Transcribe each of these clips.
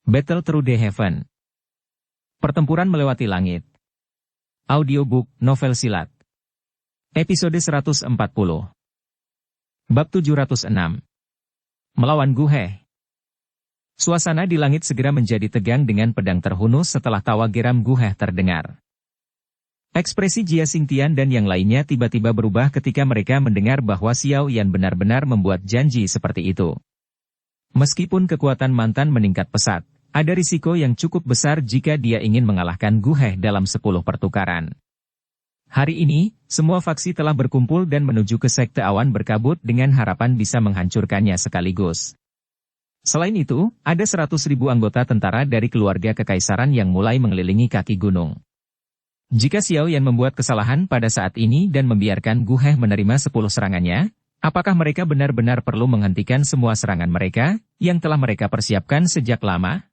Battle Through the Heaven. Pertempuran melewati langit. Audiobook, novel silat. Episode 140. Bab 706. Melawan Gu He. Suasana di langit segera menjadi tegang dengan pedang terhunus setelah tawa geram Gu He terdengar. Ekspresi Jia Xingtian dan yang lainnya tiba-tiba berubah ketika mereka mendengar bahwa Xiao Yan benar-benar membuat janji seperti itu. Meskipun kekuatan mantan meningkat pesat, ada risiko yang cukup besar jika dia ingin mengalahkan Gu He dalam 10 pertukaran. Hari ini, semua faksi telah berkumpul dan menuju ke Sekte Awan Berkabut dengan harapan bisa menghancurkannya sekaligus. Selain itu, ada 100.000 anggota tentara dari keluarga kekaisaran yang mulai mengelilingi kaki gunung. Jika Xiao Yan membuat kesalahan pada saat ini dan membiarkan Gu He menerima 10 serangannya, apakah mereka benar-benar perlu menghentikan semua serangan mereka, yang telah mereka persiapkan sejak lama?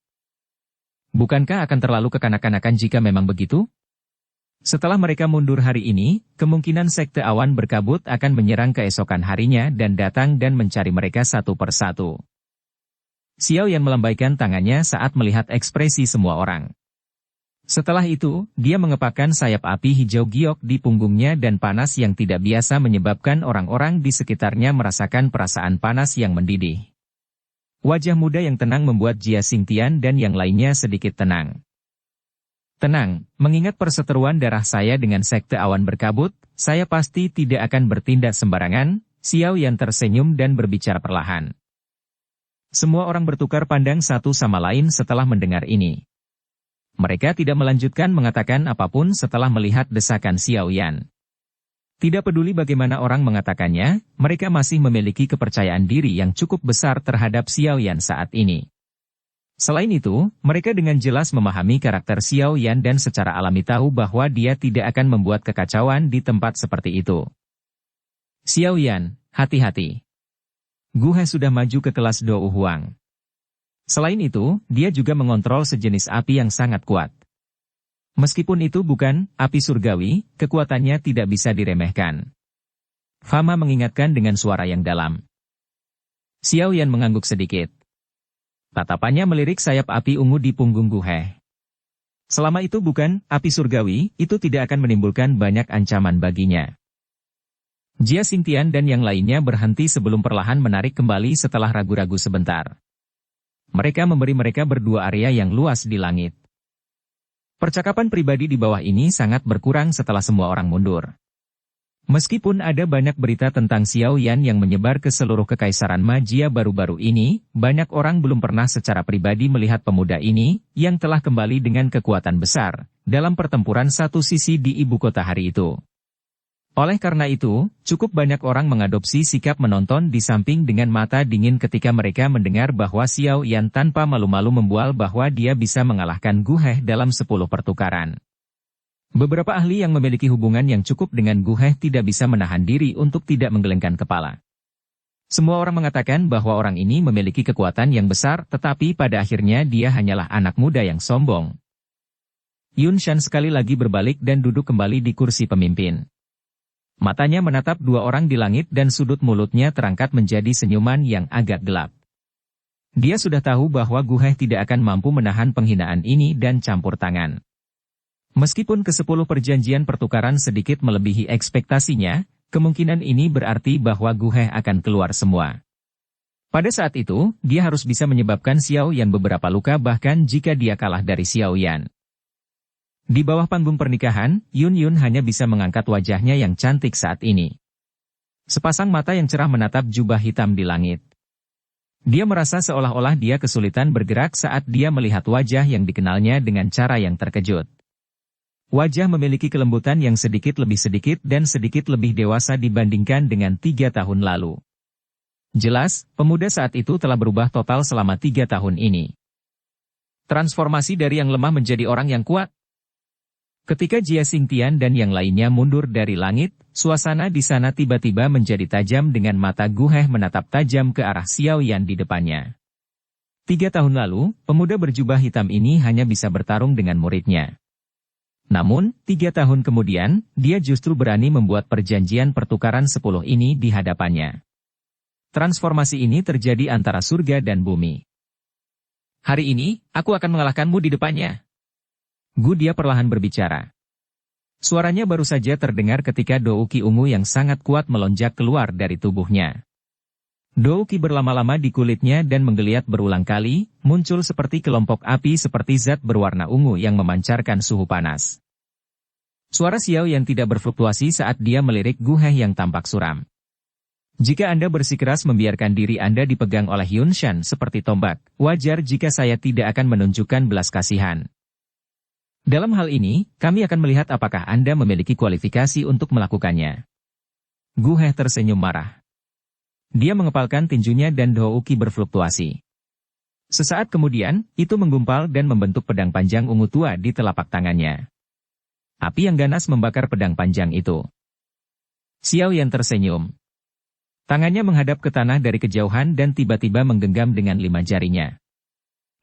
Bukankah akan terlalu kekanak-kanakan jika memang begitu? Setelah mereka mundur hari ini, kemungkinan Sekte Awan Berkabut akan menyerang keesokan harinya dan datang dan mencari mereka satu persatu. Xiao Yan melambaikan tangannya saat melihat ekspresi semua orang. Setelah itu, dia mengepakkan sayap api hijau giok di punggungnya dan panas yang tidak biasa menyebabkan orang-orang di sekitarnya merasakan perasaan panas yang mendidih. Wajah muda yang tenang membuat Jia Xingtian dan yang lainnya sedikit tenang. Tenang, mengingat perseteruan darah saya dengan Sekte Awan Berkabut, saya pasti tidak akan bertindak sembarangan. Xiao Yan tersenyum dan berbicara perlahan. Semua orang bertukar pandang satu sama lain setelah mendengar ini. Mereka tidak melanjutkan mengatakan apapun setelah melihat desakan Xiao Yan. Tidak peduli bagaimana orang mengatakannya, mereka masih memiliki kepercayaan diri yang cukup besar terhadap Xiao Yan saat ini. Selain itu, mereka dengan jelas memahami karakter Xiao Yan dan secara alami tahu bahwa dia tidak akan membuat kekacauan di tempat seperti itu. Xiao Yan, hati-hati. Gu He sudah maju ke kelas Dou Huang. Selain itu, dia juga mengontrol sejenis api yang sangat kuat. Meskipun itu bukan api surgawi, kekuatannya tidak bisa diremehkan. Fama mengingatkan dengan suara yang dalam. Xiao Yan mengangguk sedikit. Tatapannya melirik sayap api ungu di punggung Gu He. Selama itu bukan api surgawi, itu tidak akan menimbulkan banyak ancaman baginya. Jia Xingtian dan yang lainnya berhenti sebelum perlahan menarik kembali setelah ragu-ragu sebentar. Mereka memberi mereka berdua area yang luas di langit. Percakapan pribadi di bawah ini sangat berkurang setelah semua orang mundur. Meskipun ada banyak berita tentang Xiao Yan yang menyebar ke seluruh kekaisaran magia baru-baru ini, banyak orang belum pernah secara pribadi melihat pemuda ini, yang telah kembali dengan kekuatan besar, dalam pertempuran satu sisi di ibu kota hari itu. Oleh karena itu, cukup banyak orang mengadopsi sikap menonton di samping dengan mata dingin ketika mereka mendengar bahwa Xiao Yan tanpa malu-malu membual bahwa dia bisa mengalahkan Gu He dalam 10 pertukaran. Beberapa ahli yang memiliki hubungan yang cukup dengan Gu He tidak bisa menahan diri untuk tidak menggelengkan kepala. Semua orang mengatakan bahwa orang ini memiliki kekuatan yang besar tetapi pada akhirnya dia hanyalah anak muda yang sombong. Yun Shan sekali lagi berbalik dan duduk kembali di kursi pemimpin. Matanya menatap dua orang di langit dan sudut mulutnya terangkat menjadi senyuman yang agak gelap. Dia sudah tahu bahwa Gu He tidak akan mampu menahan penghinaan ini dan campur tangan. Meskipun ke-10 perjanjian pertukaran sedikit melebihi ekspektasinya, kemungkinan ini berarti bahwa Gu He akan keluar semua. Pada saat itu, dia harus bisa menyebabkan Xiao Yan beberapa luka bahkan jika dia kalah dari Xiao Yan. Di bawah panggung pernikahan, Yun Yun hanya bisa mengangkat wajahnya yang cantik saat ini. Sepasang mata yang cerah menatap jubah hitam di langit. Dia merasa seolah-olah dia kesulitan bergerak saat dia melihat wajah yang dikenalnya dengan cara yang terkejut. Wajah memiliki kelembutan yang sedikit dan sedikit lebih dewasa dibandingkan dengan 3 tahun lalu. Jelas, pemuda saat itu telah berubah total selama 3 tahun ini. Transformasi dari yang lemah menjadi orang yang kuat. Ketika Jia Xingtian dan yang lainnya mundur dari langit, suasana di sana tiba-tiba menjadi tajam dengan mata Gu He menatap tajam ke arah Xiao Yan di depannya. 3 tahun lalu, pemuda berjubah hitam ini hanya bisa bertarung dengan muridnya. Namun, 3 tahun kemudian, dia justru berani membuat perjanjian pertukaran 10 ini di hadapannya. Transformasi ini terjadi antara surga dan bumi. Hari ini, aku akan mengalahkanmu di depannya. Gu Dia perlahan berbicara. Suaranya baru saja terdengar ketika Douki ungu yang sangat kuat melonjak keluar dari tubuhnya. Douki berlama-lama di kulitnya dan menggeliat berulang kali, muncul seperti kelompok api seperti zat berwarna ungu yang memancarkan suhu panas. Suara Xiao yang tidak berfluktuasi saat dia melirik Gu He yang tampak suram. Jika Anda bersikeras membiarkan diri Anda dipegang oleh Yun Shan seperti tombak, wajar jika saya tidak akan menunjukkan belas kasihan. Dalam hal ini, kami akan melihat apakah Anda memiliki kualifikasi untuk melakukannya. Gu He tersenyum marah. Dia mengepalkan tinjunya dan Douki berfluktuasi. Sesaat kemudian, itu menggumpal dan membentuk pedang panjang ungu tua di telapak tangannya. Api yang ganas membakar pedang panjang itu. Xiao Yan tersenyum. Tangannya menghadap ke tanah dari kejauhan dan tiba-tiba menggenggam dengan 5 jarinya.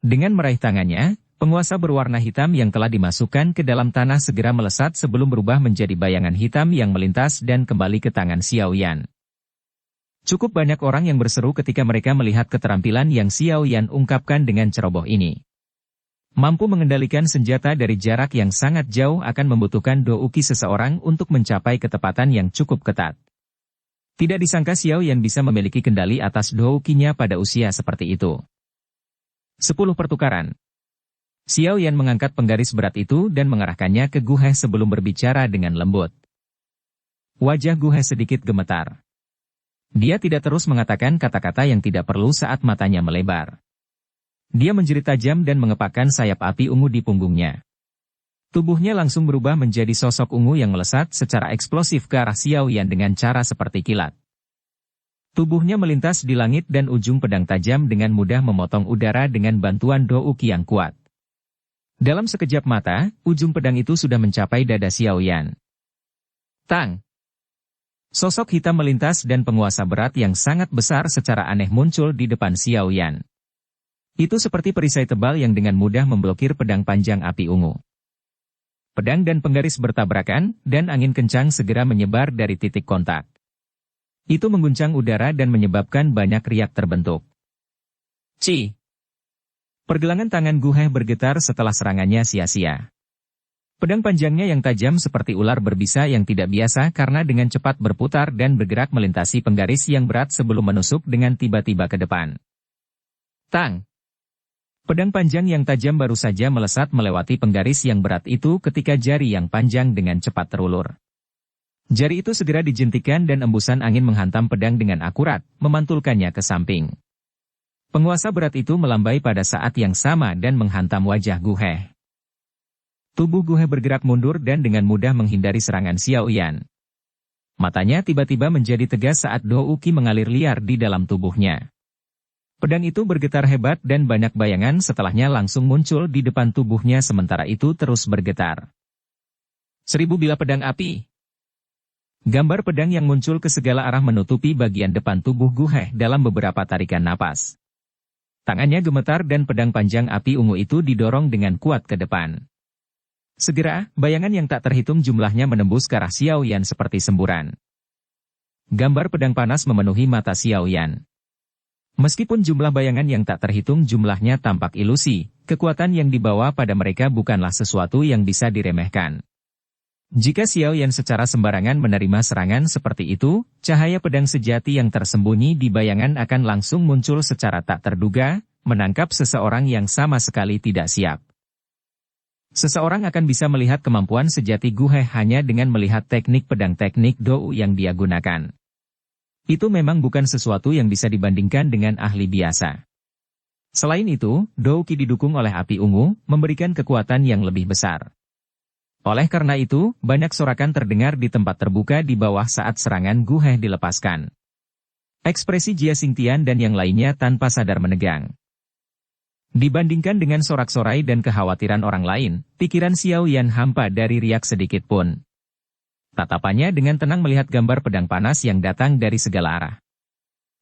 Dengan meraih tangannya, penguasa berwarna hitam yang telah dimasukkan ke dalam tanah segera melesat sebelum berubah menjadi bayangan hitam yang melintas dan kembali ke tangan Xiao Yan. Cukup banyak orang yang berseru ketika mereka melihat keterampilan yang Xiao Yan ungkapkan dengan ceroboh ini. Mampu mengendalikan senjata dari jarak yang sangat jauh akan membutuhkan douki seseorang untuk mencapai ketepatan yang cukup ketat. Tidak disangka Xiao Yan bisa memiliki kendali atas doukinya pada usia seperti itu. 10 pertukaran. Xiao Yan mengangkat penggaris berat itu dan mengarahkannya ke Gu He sebelum berbicara dengan lembut. Wajah Gu He sedikit gemetar. Dia tidak terus mengatakan kata-kata yang tidak perlu saat matanya melebar. Dia menjerit tajam dan mengepakkan sayap api ungu di punggungnya. Tubuhnya langsung berubah menjadi sosok ungu yang melesat secara eksplosif ke arah Xiao Yan dengan cara seperti kilat. Tubuhnya melintas di langit dan ujung pedang tajam dengan mudah memotong udara dengan bantuan douki yang kuat. Dalam sekejap mata, ujung pedang itu sudah mencapai dada Xiao Yan. Tang! Sosok hitam melintas dan penguasa berat yang sangat besar secara aneh muncul di depan Xiao Yan. Itu seperti perisai tebal yang dengan mudah memblokir pedang panjang api ungu. Pedang dan penggaris bertabrakan, dan angin kencang segera menyebar dari titik kontak. Itu mengguncang udara dan menyebabkan banyak riak terbentuk. Ci! Pergelangan tangan Gu He bergetar setelah serangannya sia-sia. Pedang panjangnya yang tajam seperti ular berbisa yang tidak biasa karena dengan cepat berputar dan bergerak melintasi penggaris yang berat sebelum menusuk dengan tiba-tiba ke depan. Tang! Pedang panjang yang tajam baru saja melesat melewati penggaris yang berat itu ketika jari yang panjang dengan cepat terulur. Jari itu segera dijentikan dan embusan angin menghantam pedang dengan akurat, memantulkannya ke samping. Penguasa berat itu melambai pada saat yang sama dan menghantam wajah Gu He. Tubuh Gu He bergerak mundur dan dengan mudah menghindari serangan Xiao Yan. Matanya tiba-tiba menjadi tegas saat douki mengalir liar di dalam tubuhnya. Pedang itu bergetar hebat dan banyak bayangan setelahnya langsung muncul di depan tubuhnya sementara itu terus bergetar. 1000 bilah pedang api. Gambar pedang yang muncul ke segala arah menutupi bagian depan tubuh Gu He dalam beberapa tarikan napas. Tangannya gemetar dan pedang panjang api ungu itu didorong dengan kuat ke depan. Segera, bayangan yang tak terhitung jumlahnya menembus ke arah Xiao Yan seperti semburan. Gambar pedang panas memenuhi mata Xiao Yan. Meskipun jumlah bayangan yang tak terhitung jumlahnya tampak ilusi, kekuatan yang dibawa pada mereka bukanlah sesuatu yang bisa diremehkan. Jika Xiao Yan secara sembarangan menerima serangan seperti itu, cahaya pedang sejati yang tersembunyi di bayangan akan langsung muncul secara tak terduga, menangkap seseorang yang sama sekali tidak siap. Seseorang akan bisa melihat kemampuan sejati Gu He hanya dengan melihat teknik pedang teknik Dou yang dia gunakan. Itu memang bukan sesuatu yang bisa dibandingkan dengan ahli biasa. Selain itu, douki didukung oleh api ungu, memberikan kekuatan yang lebih besar. Oleh karena itu, banyak sorakan terdengar di tempat terbuka di bawah saat serangan Gu He dilepaskan. Ekspresi Jia Xingtian dan yang lainnya tanpa sadar menegang. Dibandingkan dengan sorak-sorai dan kekhawatiran orang lain, pikiran Xiao Yan hampa dari riak sedikit pun. Tatapannya dengan tenang melihat gambar pedang panas yang datang dari segala arah.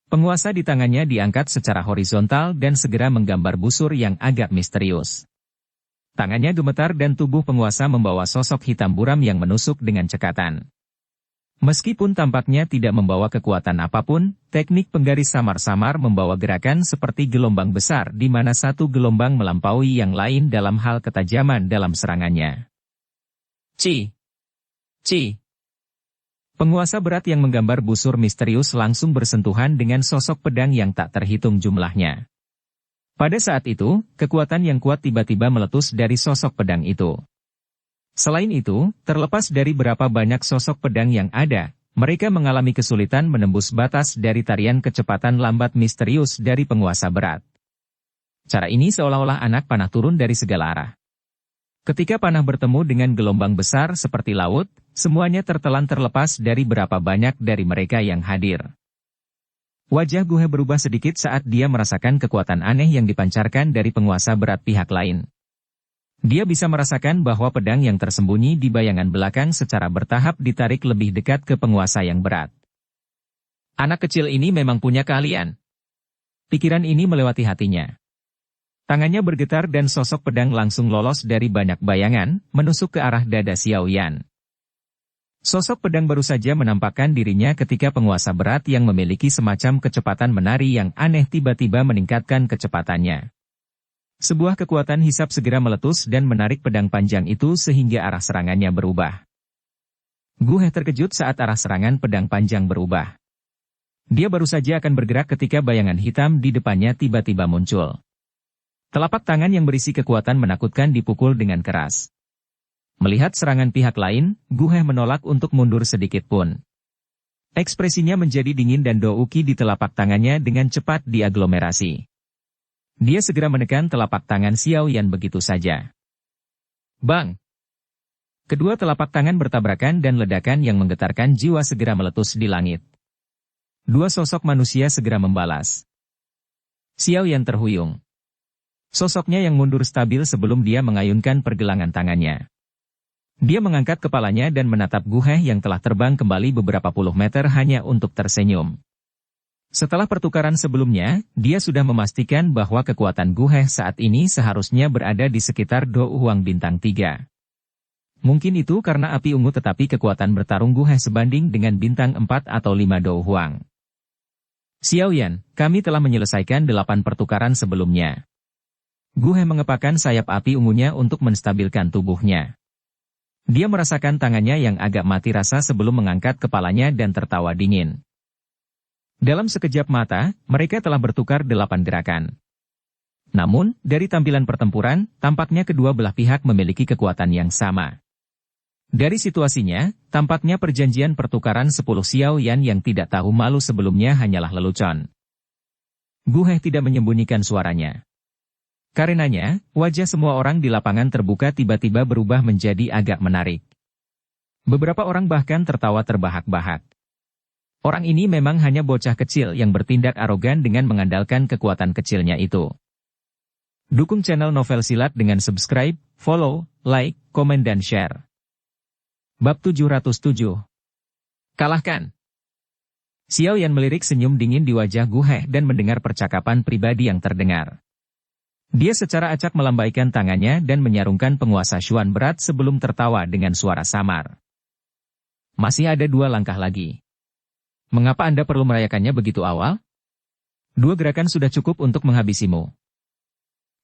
Penguasa di tangannya diangkat secara horizontal dan segera menggambar busur yang agak misterius. Tangannya gemetar dan tubuh penguasa membawa sosok hitam buram yang menusuk dengan cekatan. Meskipun tampaknya tidak membawa kekuatan apapun, teknik penggaris samar-samar membawa gerakan seperti gelombang besar di mana satu gelombang melampaui yang lain dalam hal ketajaman dalam serangannya. Ci! Ci! Penguasa berat yang menggambar busur misterius langsung bersentuhan dengan sosok pedang yang tak terhitung jumlahnya. Pada saat itu, kekuatan yang kuat tiba-tiba meletus dari sosok pedang itu. Selain itu, terlepas dari berapa banyak sosok pedang yang ada, mereka mengalami kesulitan menembus batas dari tarian kecepatan lambat misterius dari penguasa berat. Cara ini seolah-olah anak panah turun dari segala arah. Ketika panah bertemu dengan gelombang besar seperti laut, semuanya tertelan terlepas dari berapa banyak dari mereka yang hadir. Wajah Guhe berubah sedikit saat dia merasakan kekuatan aneh yang dipancarkan dari penguasa berat pihak lain. Dia bisa merasakan bahwa pedang yang tersembunyi di bayangan belakang secara bertahap ditarik lebih dekat ke penguasa yang berat. Anak kecil ini memang punya keahlian. Pikiran ini melewati hatinya. Tangannya bergetar dan sosok pedang langsung lolos dari banyak bayangan, menusuk ke arah dada Xiao Yan. Sosok pedang baru saja menampakkan dirinya ketika penguasa berat yang memiliki semacam kecepatan menari yang aneh tiba-tiba meningkatkan kecepatannya. Sebuah kekuatan hisap segera meletus dan menarik pedang panjang itu sehingga arah serangannya berubah. Guhe terkejut saat arah serangan pedang panjang berubah. Dia baru saja akan bergerak ketika bayangan hitam di depannya tiba-tiba muncul. Telapak tangan yang berisi kekuatan menakutkan dipukul dengan keras. Melihat serangan pihak lain, Guhe menolak untuk mundur sedikit pun. Ekspresinya menjadi dingin dan douki di telapak tangannya dengan cepat diaglomerasi. Dia segera menekan telapak tangan Xiao Yan begitu saja. Bang! Kedua telapak tangan bertabrakan dan ledakan yang menggetarkan jiwa segera meletus di langit. Dua sosok manusia segera membalas. Xiao Yan terhuyung. Sosoknya yang mundur stabil sebelum dia mengayunkan pergelangan tangannya. Dia mengangkat kepalanya dan menatap Guhe yang telah terbang kembali beberapa puluh meter hanya untuk tersenyum. Setelah pertukaran sebelumnya, dia sudah memastikan bahwa kekuatan Guhe saat ini seharusnya berada di sekitar Do Huang bintang 3. Mungkin itu karena api ungu tetapi kekuatan bertarung Guhe sebanding dengan bintang 4 atau 5 Do Huang. Xiao Yan, kami telah menyelesaikan 8 pertukaran sebelumnya. Guhe mengepakkan sayap api ungunya untuk menstabilkan tubuhnya. Dia merasakan tangannya yang agak mati rasa sebelum mengangkat kepalanya dan tertawa dingin. Dalam sekejap mata, mereka telah bertukar 8 gerakan. Namun, dari tampilan pertempuran, tampaknya kedua belah pihak memiliki kekuatan yang sama. Dari situasinya, tampaknya perjanjian pertukaran 10 Xiao Yan yang tidak tahu malu sebelumnya hanyalah lelucon. Guhe tidak menyembunyikan suaranya. Karenanya, wajah semua orang di lapangan terbuka tiba-tiba berubah menjadi agak menarik. Beberapa orang bahkan tertawa terbahak-bahak. Orang ini memang hanya bocah kecil yang bertindak arogan dengan mengandalkan kekuatan kecilnya itu. Dukung channel Novel Silat dengan subscribe, follow, like, komen dan share. Bab 707. Kalahkan. Xiao Yan melirik senyum dingin di wajah Guhe dan mendengar percakapan pribadi yang terdengar. Dia secara acak melambaikan tangannya dan menyarungkan penguasa Xuan berat sebelum tertawa dengan suara samar. Masih ada 2 langkah lagi. Mengapa Anda perlu merayakannya begitu awal? 2 gerakan sudah cukup untuk menghabisimu.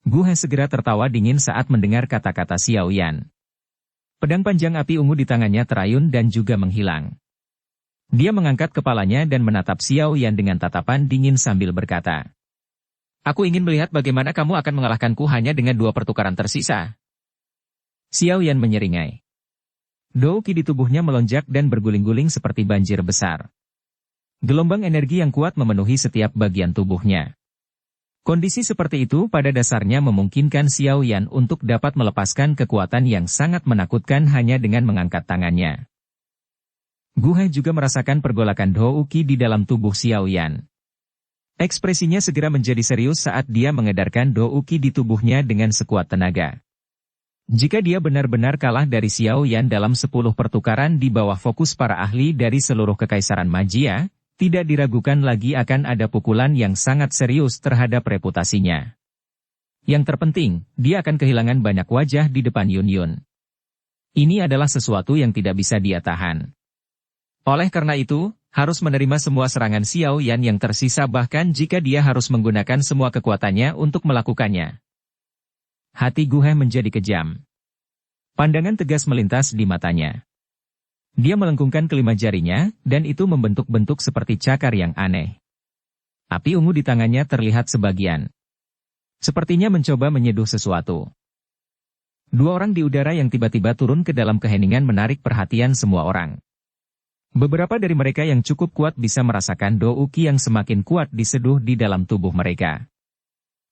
Guhe segera tertawa dingin saat mendengar kata-kata Xiao Yan. Pedang panjang api ungu di tangannya terayun dan juga menghilang. Dia mengangkat kepalanya dan menatap Xiao Yan dengan tatapan dingin sambil berkata, "Aku ingin melihat bagaimana kamu akan mengalahkanku hanya dengan 2 pertukaran tersisa." Xiao Yan menyeringai. Douki di tubuhnya melonjak dan berguling-guling seperti banjir besar. Gelombang energi yang kuat memenuhi setiap bagian tubuhnya. Kondisi seperti itu pada dasarnya memungkinkan Xiao Yan untuk dapat melepaskan kekuatan yang sangat menakutkan hanya dengan mengangkat tangannya. Guhe juga merasakan pergolakan Douki di dalam tubuh Xiao Yan. Ekspresinya segera menjadi serius saat dia mengedarkan Douki di tubuhnya dengan sekuat tenaga. Jika dia benar-benar kalah dari Xiao Yan dalam 10 pertukaran di bawah fokus para ahli dari seluruh kekaisaran magia, tidak diragukan lagi akan ada pukulan yang sangat serius terhadap reputasinya. Yang terpenting, dia akan kehilangan banyak wajah di depan Yun Yun. Ini adalah sesuatu yang tidak bisa dia tahan. Oleh karena itu, harus menerima semua serangan Xiao Yan yang tersisa bahkan jika dia harus menggunakan semua kekuatannya untuk melakukannya. Hati Gu He menjadi kejam. Pandangan tegas melintas di matanya. Dia melengkungkan kelima jarinya, dan itu membentuk bentuk seperti cakar yang aneh. Api ungu di tangannya terlihat sebagian. Sepertinya mencoba menyeduh sesuatu. Dua orang di udara yang tiba-tiba turun ke dalam keheningan menarik perhatian semua orang. Beberapa dari mereka yang cukup kuat bisa merasakan Do Uqi yang semakin kuat diseduh di dalam tubuh mereka.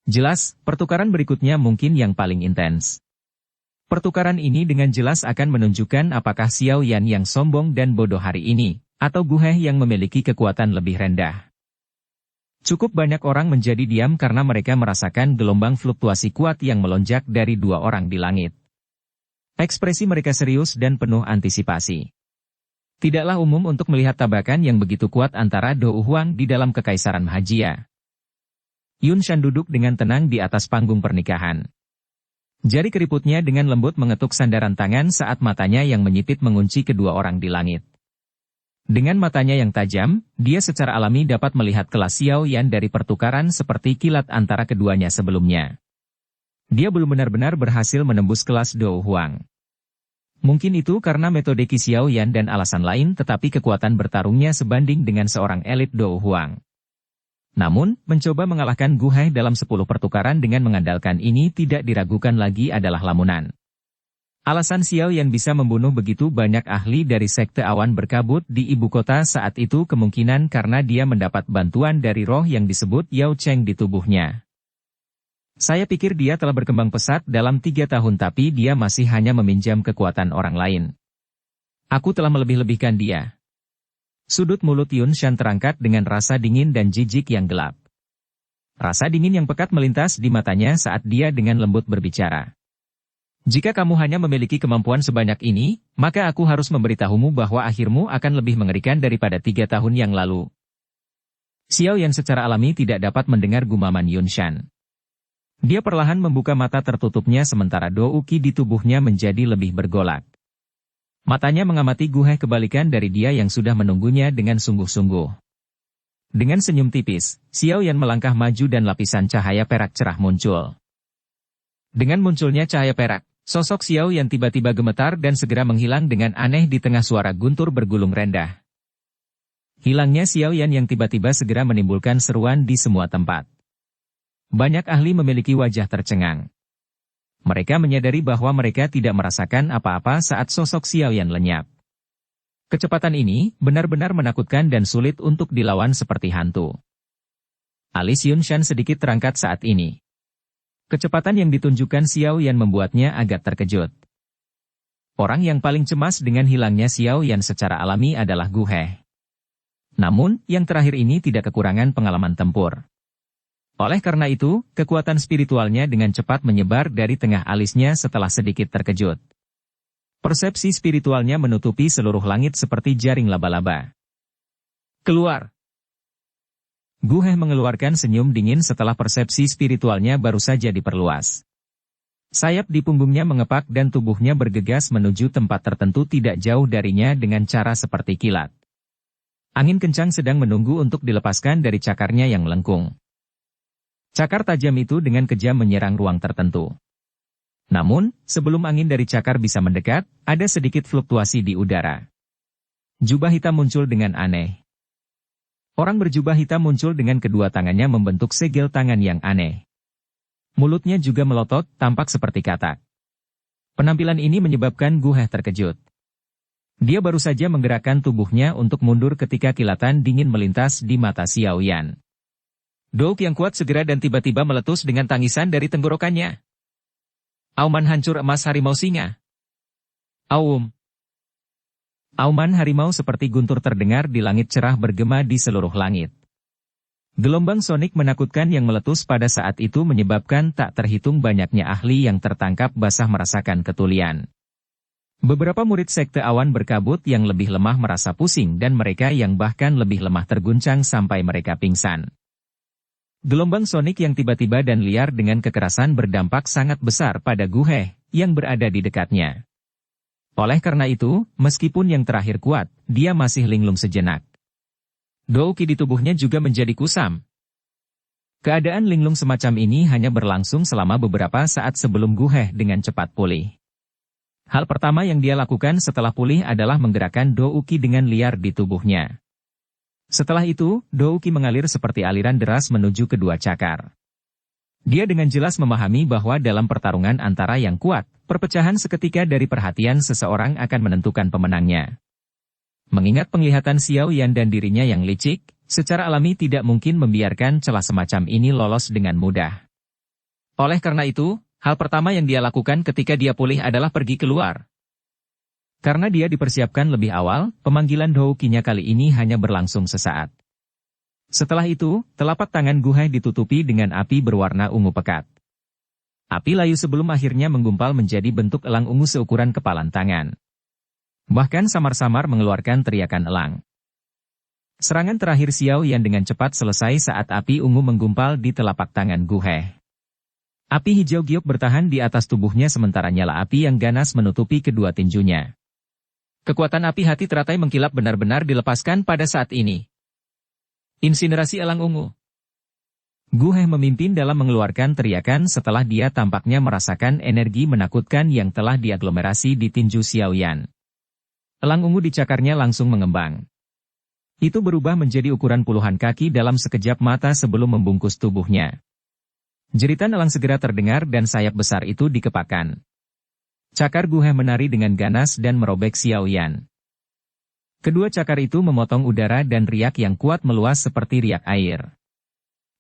Jelas, pertukaran berikutnya mungkin yang paling intens. Pertukaran ini dengan jelas akan menunjukkan apakah Xiao Yan yang sombong dan bodoh hari ini, atau Gu He yang memiliki kekuatan lebih rendah. Cukup banyak orang menjadi diam karena mereka merasakan gelombang fluktuasi kuat yang melonjak dari dua orang di langit. Ekspresi mereka serius dan penuh antisipasi. Tidaklah umum untuk melihat tabrakan yang begitu kuat antara Dou Huang di dalam Kekaisaran Mahajia. Yun Shan duduk dengan tenang di atas panggung pernikahan. Jari keriputnya dengan lembut mengetuk sandaran tangan saat matanya yang menyipit mengunci kedua orang di langit. Dengan matanya yang tajam, dia secara alami dapat melihat kelas Xiao Yan dari pertukaran seperti kilat antara keduanya sebelumnya. Dia belum benar-benar berhasil menembus kelas Dou Huang. Mungkin itu karena metode Qi Xiao Yan dan alasan lain tetapi kekuatan bertarungnya sebanding dengan seorang elit Dou Huang. Namun, mencoba mengalahkan Gu He dalam 10 pertukaran dengan mengandalkan ini tidak diragukan lagi adalah lamunan. Alasan Xiao Yan bisa membunuh begitu banyak ahli dari sekte awan berkabut di ibu kota saat itu kemungkinan karena dia mendapat bantuan dari roh yang disebut Yao Cheng di tubuhnya. Saya pikir dia telah berkembang pesat dalam 3 tahun tapi dia masih hanya meminjam kekuatan orang lain. Aku telah melebih-lebihkan dia. Sudut mulut Yun Shan terangkat dengan rasa dingin dan jijik yang gelap. Rasa dingin yang pekat melintas di matanya saat dia dengan lembut berbicara. Jika kamu hanya memiliki kemampuan sebanyak ini, maka aku harus memberitahumu bahwa akhirmu akan lebih mengerikan daripada 3 tahun yang lalu. Xiao Yan secara alami tidak dapat mendengar gumaman Yun Shan. Dia perlahan membuka mata tertutupnya sementara Do Uqi di tubuhnya menjadi lebih bergolak. Matanya mengamati Gu He kebalikan dari dia yang sudah menunggunya dengan sungguh-sungguh. Dengan senyum tipis, Xiao Yan melangkah maju dan lapisan cahaya perak cerah muncul. Dengan munculnya cahaya perak, sosok Xiao Yan tiba-tiba gemetar dan segera menghilang dengan aneh di tengah suara guntur bergulung rendah. Hilangnya Xiao Yan yang tiba-tiba segera menimbulkan seruan di semua tempat. Banyak ahli memiliki wajah tercengang. Mereka menyadari bahwa mereka tidak merasakan apa-apa saat sosok Xiao Yan lenyap. Kecepatan ini benar-benar menakutkan dan sulit untuk dilawan seperti hantu. Alis Yun Shan sedikit terangkat saat ini. Kecepatan yang ditunjukkan Xiao Yan membuatnya agak terkejut. Orang yang paling cemas dengan hilangnya Xiao Yan secara alami adalah Gu He. Namun, yang terakhir ini tidak kekurangan pengalaman tempur. Oleh karena itu, kekuatan spiritualnya dengan cepat menyebar dari tengah alisnya setelah sedikit terkejut. Persepsi spiritualnya menutupi seluruh langit seperti jaring laba-laba. Keluar! Gu He mengeluarkan senyum dingin setelah persepsi spiritualnya baru saja diperluas. Sayap di punggungnya mengepak dan tubuhnya bergegas menuju tempat tertentu tidak jauh darinya dengan cara seperti kilat. Angin kencang sedang menunggu untuk dilepaskan dari cakarnya yang melengkung. Cakar tajam itu dengan kejam menyerang ruang tertentu. Namun, sebelum angin dari cakar bisa mendekat, ada sedikit fluktuasi di udara. Jubah hitam muncul dengan aneh. Orang berjubah hitam muncul dengan kedua tangannya membentuk segel tangan yang aneh. Mulutnya juga melotot, tampak seperti katak. Penampilan ini menyebabkan Gu He terkejut. Dia baru saja menggerakkan tubuhnya untuk mundur ketika kilatan dingin melintas di mata Xiao Yan. Douk yang kuat segera dan tiba-tiba meletus dengan tangisan dari tenggorokannya. Auman hancur emas harimau singa. Aum. Auman harimau seperti guntur terdengar di langit cerah bergema di seluruh langit. Gelombang sonik menakutkan yang meletus pada saat itu menyebabkan tak terhitung banyaknya ahli yang tertangkap basah merasakan ketulian. Beberapa murid sekte awan berkabut yang lebih lemah merasa pusing dan mereka yang bahkan lebih lemah terguncang sampai mereka pingsan. Gelombang sonik yang tiba-tiba dan liar dengan kekerasan berdampak sangat besar pada Gu He, yang berada di dekatnya. Oleh karena itu, meskipun yang terakhir kuat, dia masih linglung sejenak. Douki di tubuhnya juga menjadi kusam. Keadaan linglung semacam ini hanya berlangsung selama beberapa saat sebelum Gu He dengan cepat pulih. Hal pertama yang dia lakukan setelah pulih adalah menggerakkan Douki dengan liar di tubuhnya. Setelah itu, Douki mengalir seperti aliran deras menuju kedua cakar. Dia dengan jelas memahami bahwa dalam pertarungan antara yang kuat, perpecahan seketika dari perhatian seseorang akan menentukan pemenangnya. Mengingat penglihatan Xiao Yan dan dirinya yang licik, secara alami tidak mungkin membiarkan celah semacam ini lolos dengan mudah. Oleh karena itu, hal pertama yang dia lakukan ketika dia pulih adalah pergi keluar. Karena dia dipersiapkan lebih awal, pemanggilan Douki-nya kali ini hanya berlangsung sesaat. Setelah itu, telapak tangan Gu He ditutupi dengan api berwarna ungu pekat. Api layu sebelum akhirnya menggumpal menjadi bentuk elang ungu seukuran kepalan tangan. Bahkan samar-samar mengeluarkan teriakan elang. Serangan terakhir Xiao Yan dengan cepat selesai saat api ungu menggumpal di telapak tangan Gu He. Api hijau giok bertahan di atas tubuhnya sementara nyala api yang ganas menutupi kedua tinjunya. Kekuatan api hati teratai mengkilap benar-benar dilepaskan pada saat ini. Insinerasi elang ungu. Gu He memimpin dalam mengeluarkan teriakan setelah dia tampaknya merasakan energi menakutkan yang telah diaglomerasi di tinju Xiao Yan. Elang ungu di cakarnya langsung mengembang. Itu berubah menjadi ukuran puluhan kaki dalam sekejap mata sebelum membungkus tubuhnya. Jeritan elang segera terdengar dan sayap besar itu dikepakkan. Cakar Gu He menari dengan ganas dan merobek Xiao Yan. Kedua cakar itu memotong udara dan riak yang kuat meluas seperti riak air.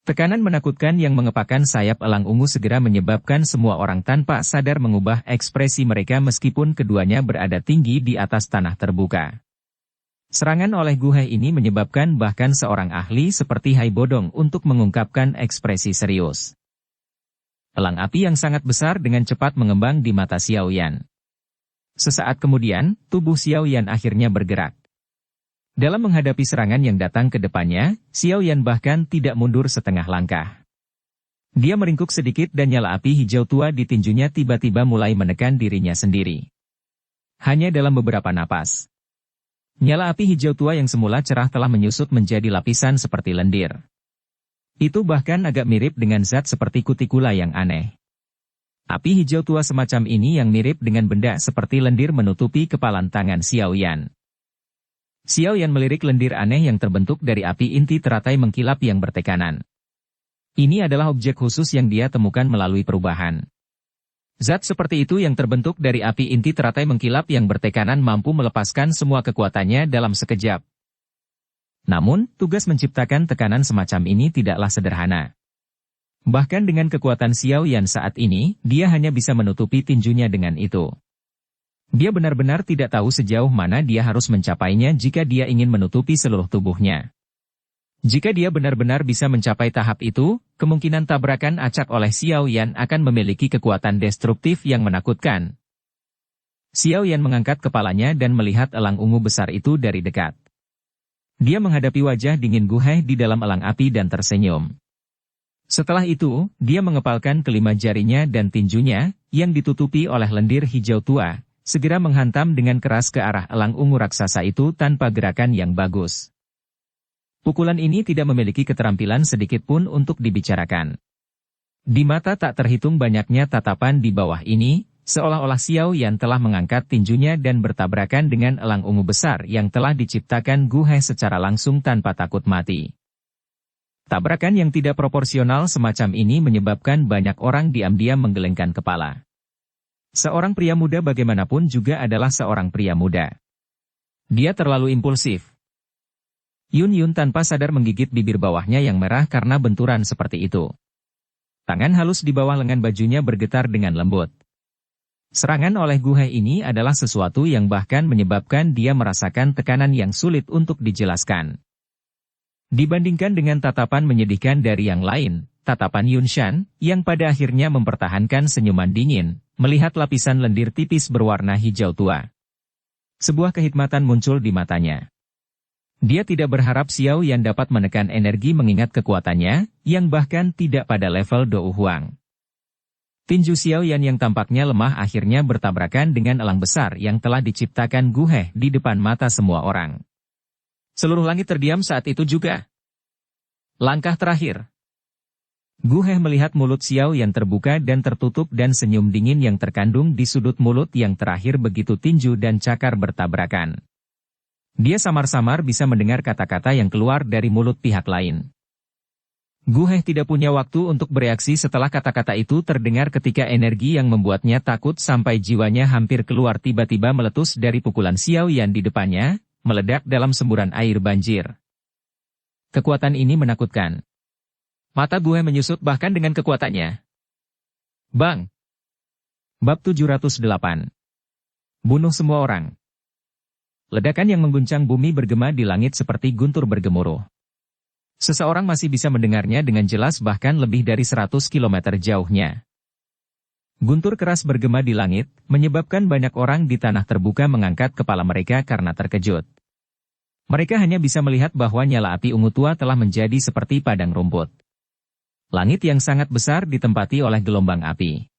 Tekanan menakutkan yang mengepakkan sayap elang ungu segera menyebabkan semua orang tanpa sadar mengubah ekspresi mereka meskipun keduanya berada tinggi di atas tanah terbuka. Serangan oleh Gu He ini menyebabkan bahkan seorang ahli seperti Hai Bodong untuk mengungkapkan ekspresi serius. Elang api yang sangat besar dengan cepat mengembang di mata Xiao Yan. Sesaat kemudian, tubuh Xiao Yan akhirnya bergerak. Dalam menghadapi serangan yang datang ke depannya, Xiao Yan bahkan tidak mundur setengah langkah. Dia meringkuk sedikit dan nyala api hijau tua di tinjunya tiba-tiba mulai menekan dirinya sendiri. Hanya dalam beberapa napas. Nyala api hijau tua yang semula cerah telah menyusut menjadi lapisan seperti lendir. Itu bahkan agak mirip dengan zat seperti kutikula yang aneh. Api hijau tua semacam ini yang mirip dengan benda seperti lendir menutupi kepalan tangan Xiao Yan. Xiao Yan melirik lendir aneh yang terbentuk dari api inti teratai mengkilap yang bertekanan. Ini adalah objek khusus yang dia temukan melalui perubahan. Zat seperti itu yang terbentuk dari api inti teratai mengkilap yang bertekanan mampu melepaskan semua kekuatannya dalam sekejap. Namun, tugas menciptakan tekanan semacam ini tidaklah sederhana. Bahkan dengan kekuatan Xiao Yan saat ini, dia hanya bisa menutupi tinjunya dengan itu. Dia benar-benar tidak tahu sejauh mana dia harus mencapainya jika dia ingin menutupi seluruh tubuhnya. Jika dia benar-benar bisa mencapai tahap itu, kemungkinan tabrakan acak oleh Xiao Yan akan memiliki kekuatan destruktif yang menakutkan. Xiao Yan mengangkat kepalanya dan melihat elang ungu besar itu dari dekat. Dia menghadapi wajah dingin Gu He di dalam elang api dan tersenyum. Setelah itu, dia mengepalkan kelima jarinya dan tinjunya, yang ditutupi oleh lendir hijau tua, segera menghantam dengan keras ke arah elang ungu raksasa itu tanpa gerakan yang bagus. Pukulan ini tidak memiliki keterampilan sedikit pun untuk dibicarakan. Di mata tak terhitung banyaknya tatapan di bawah ini, seolah-olah Xiao Yan telah mengangkat tinjunya dan bertabrakan dengan elang ungu besar yang telah diciptakan Gu He secara langsung tanpa takut mati. Tabrakan yang tidak proporsional semacam ini menyebabkan banyak orang diam-diam menggelengkan kepala. Seorang pria muda bagaimanapun juga adalah seorang pria muda. Dia terlalu impulsif. Yun tanpa sadar menggigit bibir bawahnya yang merah karena benturan seperti itu. Tangan halus di bawah lengan bajunya bergetar dengan lembut. Serangan oleh Gu He ini adalah sesuatu yang bahkan menyebabkan dia merasakan tekanan yang sulit untuk dijelaskan. Dibandingkan dengan tatapan menyedihkan dari yang lain, tatapan Yun Shan, yang pada akhirnya mempertahankan senyuman dingin, melihat lapisan lendir tipis berwarna hijau tua. Sebuah kehikmatan muncul di matanya. Dia tidak berharap Xiao Yan dapat menekan energi mengingat kekuatannya, yang bahkan tidak pada level Dou Huang. Tinju Xiao Yan yang tampaknya lemah akhirnya bertabrakan dengan elang besar yang telah diciptakan Gu He di depan mata semua orang. Seluruh langit terdiam saat itu juga. Langkah terakhir. Gu He melihat mulut Xiao Yan terbuka dan tertutup dan senyum dingin yang terkandung di sudut mulut yang terakhir begitu tinju dan cakar bertabrakan. Dia samar-samar bisa mendengar kata-kata yang keluar dari mulut pihak lain. Gu He tidak punya waktu untuk bereaksi setelah kata-kata itu terdengar ketika energi yang membuatnya takut sampai jiwanya hampir keluar tiba-tiba meletus dari pukulan Xiao Yan di depannya, meledak dalam semburan air banjir. Kekuatan ini menakutkan. Mata Gu He menyusut bahkan dengan kekuatannya. Bang! Bab 708. Bunuh semua orang. Ledakan yang mengguncang bumi bergema di langit seperti guntur bergemuruh. Seseorang masih bisa mendengarnya dengan jelas bahkan lebih dari 100 km jauhnya. Guntur keras bergema di langit, menyebabkan banyak orang di tanah terbuka mengangkat kepala mereka karena terkejut. Mereka hanya bisa melihat bahwa nyala api ungu tua telah menjadi seperti padang rumput. Langit yang sangat besar ditempati oleh gelombang api.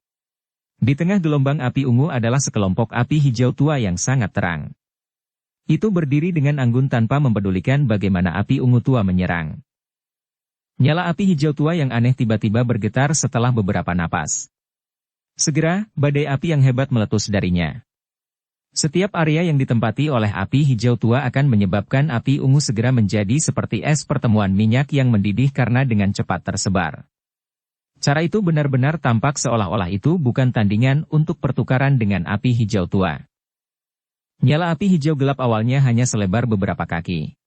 Di tengah gelombang api ungu adalah sekelompok api hijau tua yang sangat terang. Itu berdiri dengan anggun tanpa mempedulikan bagaimana api ungu tua menyerang. Nyala api hijau tua yang aneh tiba-tiba bergetar setelah beberapa napas. Segera, badai api yang hebat meletus darinya. Setiap area yang ditempati oleh api hijau tua akan menyebabkan api ungu segera menjadi seperti es pertemuan minyak yang mendidih karena dengan cepat tersebar. Cara itu benar-benar tampak seolah-olah itu bukan tandingan untuk pertukaran dengan api hijau tua. Nyala api hijau gelap awalnya hanya selebar beberapa kaki.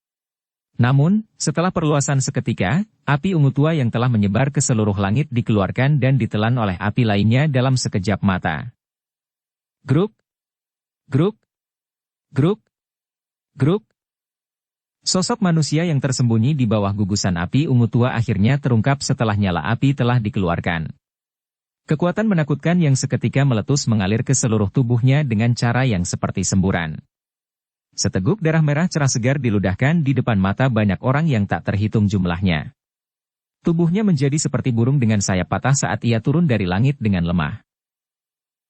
Namun, setelah perluasan seketika, api ungu tua yang telah menyebar ke seluruh langit dikeluarkan dan ditelan oleh api lainnya dalam sekejap mata. Gruk, gruk, gruk, gruk. Sosok manusia yang tersembunyi di bawah gugusan api ungu tua akhirnya terungkap setelah nyala api telah dikeluarkan. Kekuatan menakutkan yang seketika meletus mengalir ke seluruh tubuhnya dengan cara yang seperti semburan. Seteguk darah merah cerah segar diludahkan di depan mata banyak orang yang tak terhitung jumlahnya. Tubuhnya menjadi seperti burung dengan sayap patah saat ia turun dari langit dengan lemah.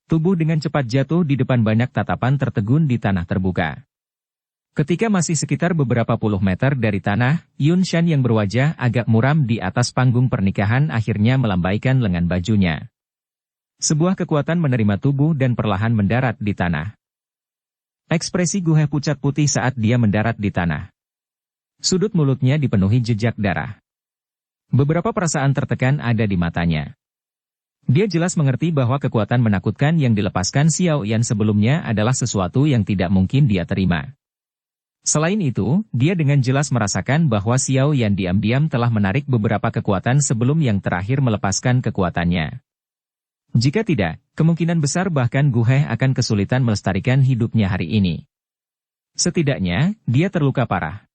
Tubuh dengan cepat jatuh di depan banyak tatapan tertegun di tanah terbuka. Ketika masih sekitar beberapa puluh meter dari tanah, Yun Shan yang berwajah agak muram di atas panggung pernikahan akhirnya melambaikan lengan bajunya. Sebuah kekuatan menerima tubuh dan perlahan mendarat di tanah. Ekspresi Gu He pucat putih saat dia mendarat di tanah. Sudut mulutnya dipenuhi jejak darah. Beberapa perasaan tertekan ada di matanya. Dia jelas mengerti bahwa kekuatan menakutkan yang dilepaskan Xiao Yan sebelumnya adalah sesuatu yang tidak mungkin dia terima. Selain itu, dia dengan jelas merasakan bahwa Xiao Yan diam-diam telah menarik beberapa kekuatan sebelum yang terakhir melepaskan kekuatannya. Jika tidak, kemungkinan besar bahkan Gu He akan kesulitan melestarikan hidupnya hari ini. Setidaknya, dia terluka parah.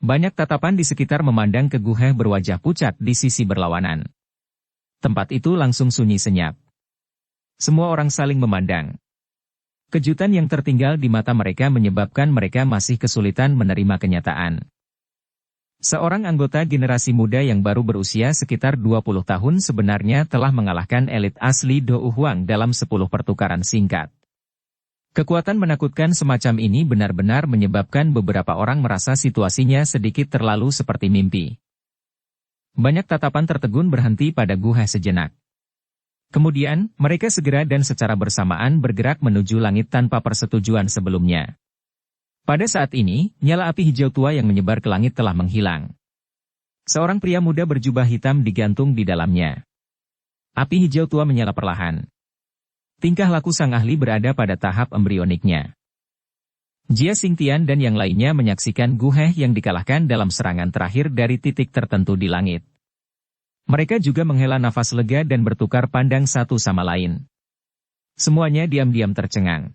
Banyak tatapan di sekitar memandang ke Gu He berwajah pucat di sisi berlawanan. Tempat itu langsung sunyi senyap. Semua orang saling memandang. Kejutan yang tertinggal di mata mereka menyebabkan mereka masih kesulitan menerima kenyataan. Seorang anggota generasi muda yang baru berusia sekitar 20 tahun sebenarnya telah mengalahkan elit asli Dou Huang dalam 10 pertukaran singkat. Kekuatan menakutkan semacam ini benar-benar menyebabkan beberapa orang merasa situasinya sedikit terlalu seperti mimpi. Banyak tatapan tertegun berhenti pada Gu He sejenak. Kemudian, mereka segera dan secara bersamaan bergerak menuju langit tanpa persetujuan sebelumnya. Pada saat ini, nyala api hijau tua yang menyebar ke langit telah menghilang. Seorang pria muda berjubah hitam digantung di dalamnya. Api hijau tua menyala perlahan. Tingkah laku sang ahli berada pada tahap embrioniknya. Jia Xingtian dan yang lainnya menyaksikan Gu He yang dikalahkan dalam serangan terakhir dari titik tertentu di langit. Mereka juga menghela nafas lega dan bertukar pandang satu sama lain. Semuanya diam-diam tercengang.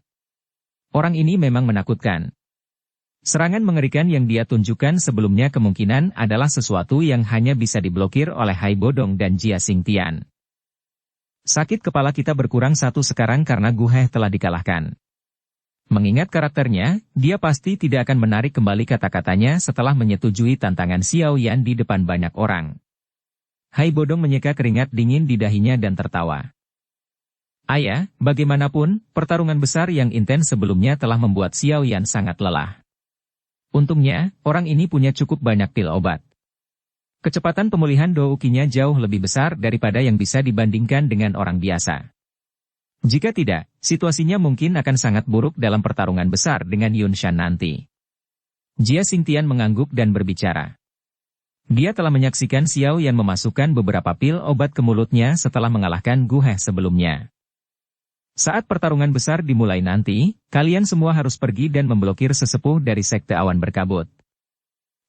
Orang ini memang menakutkan. Serangan mengerikan yang dia tunjukkan sebelumnya kemungkinan adalah sesuatu yang hanya bisa diblokir oleh Hai Bodong dan Jia Xingtian. Sakit kepala kita berkurang satu sekarang karena Gu He telah dikalahkan. Mengingat karakternya, dia pasti tidak akan menarik kembali kata-katanya setelah menyetujui tantangan Xiao Yan di depan banyak orang. Hai Bodong menyeka keringat dingin di dahinya dan tertawa. Ayah, bagaimanapun, pertarungan besar yang intens sebelumnya telah membuat Xiao Yan sangat lelah. Untungnya, orang ini punya cukup banyak pil obat. Kecepatan pemulihan Douqinya jauh lebih besar daripada yang bisa dibandingkan dengan orang biasa. Jika tidak, situasinya mungkin akan sangat buruk dalam pertarungan besar dengan Yunshan nanti. Jia Xingtian mengangguk dan berbicara. Dia telah menyaksikan Xiao Yan memasukkan beberapa pil obat ke mulutnya setelah mengalahkan Gu He sebelumnya. Saat pertarungan besar dimulai nanti, kalian semua harus pergi dan memblokir sesepuh dari Sekte Awan Berkabut.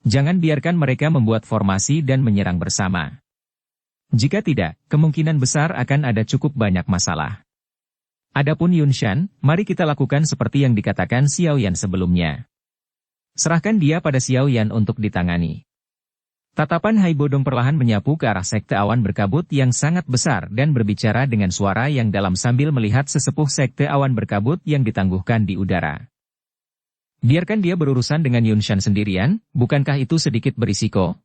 Jangan biarkan mereka membuat formasi dan menyerang bersama. Jika tidak, kemungkinan besar akan ada cukup banyak masalah. Adapun Yunshan, mari kita lakukan seperti yang dikatakan Xiao Yan sebelumnya. Serahkan dia pada Xiao Yan untuk ditangani. Tatapan Hai Bodong perlahan menyapu ke arah Sekte Awan Berkabut yang sangat besar dan berbicara dengan suara yang dalam sambil melihat sesepuh Sekte Awan Berkabut yang ditangguhkan di udara. Biarkan dia berurusan dengan Yunshan sendirian, bukankah itu sedikit berisiko?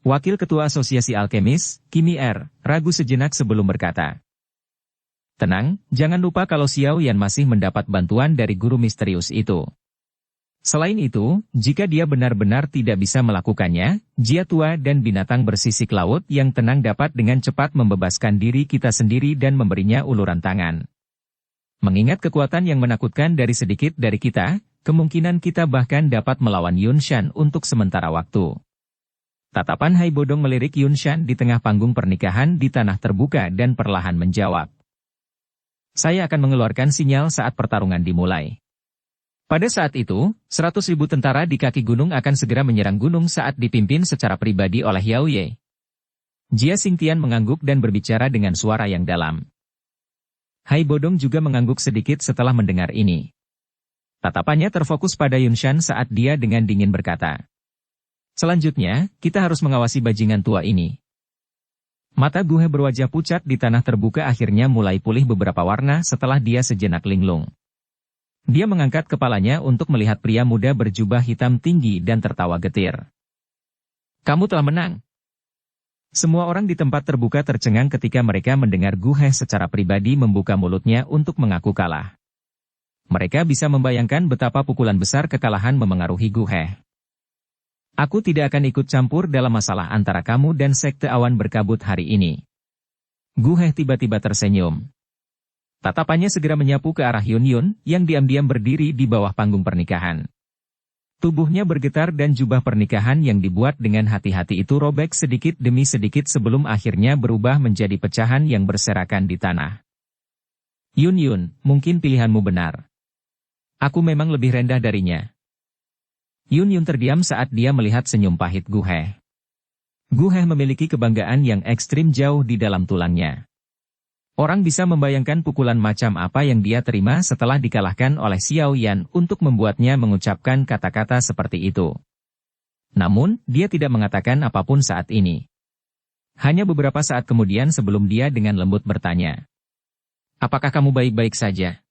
Wakil Ketua Asosiasi Alkemis, Kimi R, ragu sejenak sebelum berkata. Tenang, jangan lupa kalau Xiao Yan masih mendapat bantuan dari guru misterius itu. Selain itu, jika dia benar-benar tidak bisa melakukannya, Jia Tua dan binatang bersisik laut yang tenang dapat dengan cepat membebaskan diri kita sendiri dan memberinya uluran tangan. Mengingat kekuatan yang menakutkan dari sedikit dari kita, kemungkinan kita bahkan dapat melawan Yunshan untuk sementara waktu. Tatapan Hai Bodong melirik Yunshan di tengah panggung pernikahan di tanah terbuka dan perlahan menjawab. Saya akan mengeluarkan sinyal saat pertarungan dimulai. Pada saat itu, 100.000 tentara di kaki gunung akan segera menyerang gunung saat dipimpin secara pribadi oleh Yao Ye. Jia Xingtian mengangguk dan berbicara dengan suara yang dalam. Hai Bodong juga mengangguk sedikit setelah mendengar ini. Tatapannya terfokus pada Yunshan saat dia dengan dingin berkata. Selanjutnya, kita harus mengawasi bajingan tua ini. Mata Gu He berwajah pucat di tanah terbuka akhirnya mulai pulih beberapa warna setelah dia sejenak linglung. Dia mengangkat kepalanya untuk melihat pria muda berjubah hitam tinggi dan tertawa getir. Kamu telah menang. Semua orang di tempat terbuka tercengang ketika mereka mendengar Gu He secara pribadi membuka mulutnya untuk mengaku kalah. Mereka bisa membayangkan betapa pukulan besar kekalahan memengaruhi Gu He. Aku tidak akan ikut campur dalam masalah antara kamu dan Sekte Awan Berkabut hari ini. Gu He tiba-tiba tersenyum. Tatapannya segera menyapu ke arah Yun Yun, yang diam-diam berdiri di bawah panggung pernikahan. Tubuhnya bergetar dan jubah pernikahan yang dibuat dengan hati-hati itu robek sedikit demi sedikit sebelum akhirnya berubah menjadi pecahan yang berserakan di tanah. Yun Yun, mungkin pilihanmu benar. Aku memang lebih rendah darinya. Yun Yun terdiam saat dia melihat senyum pahit Gu He. Gu He memiliki kebanggaan yang ekstrim jauh di dalam tulangnya. Orang bisa membayangkan pukulan macam apa yang dia terima setelah dikalahkan oleh Xiao Yan untuk membuatnya mengucapkan kata-kata seperti itu. Namun, dia tidak mengatakan apapun saat ini. Hanya beberapa saat kemudian sebelum dia dengan lembut bertanya. Apakah kamu baik-baik saja?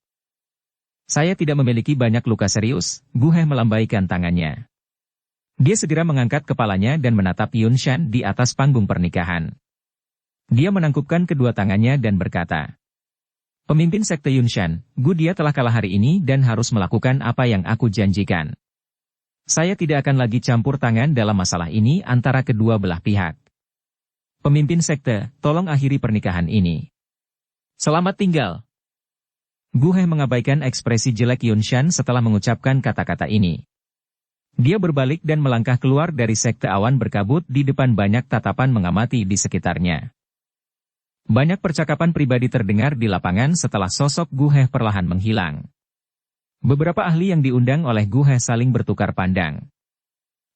Saya tidak memiliki banyak luka serius, Gu He melambaikan tangannya. Dia segera mengangkat kepalanya dan menatap Yunshan di atas panggung pernikahan. Dia menangkupkan kedua tangannya dan berkata, Pemimpin Sekte Yunshan, Gu dia telah kalah hari ini dan harus melakukan apa yang aku janjikan. Saya tidak akan lagi campur tangan dalam masalah ini antara kedua belah pihak. Pemimpin Sekte, tolong akhiri pernikahan ini. Selamat tinggal. Gu He mengabaikan ekspresi jelek Yunshan setelah mengucapkan kata-kata ini. Dia berbalik dan melangkah keluar dari Sekte Awan Berkabut di depan banyak tatapan mengamati di sekitarnya. Banyak percakapan pribadi terdengar di lapangan setelah sosok Gu He perlahan menghilang. Beberapa ahli yang diundang oleh Gu He saling bertukar pandang.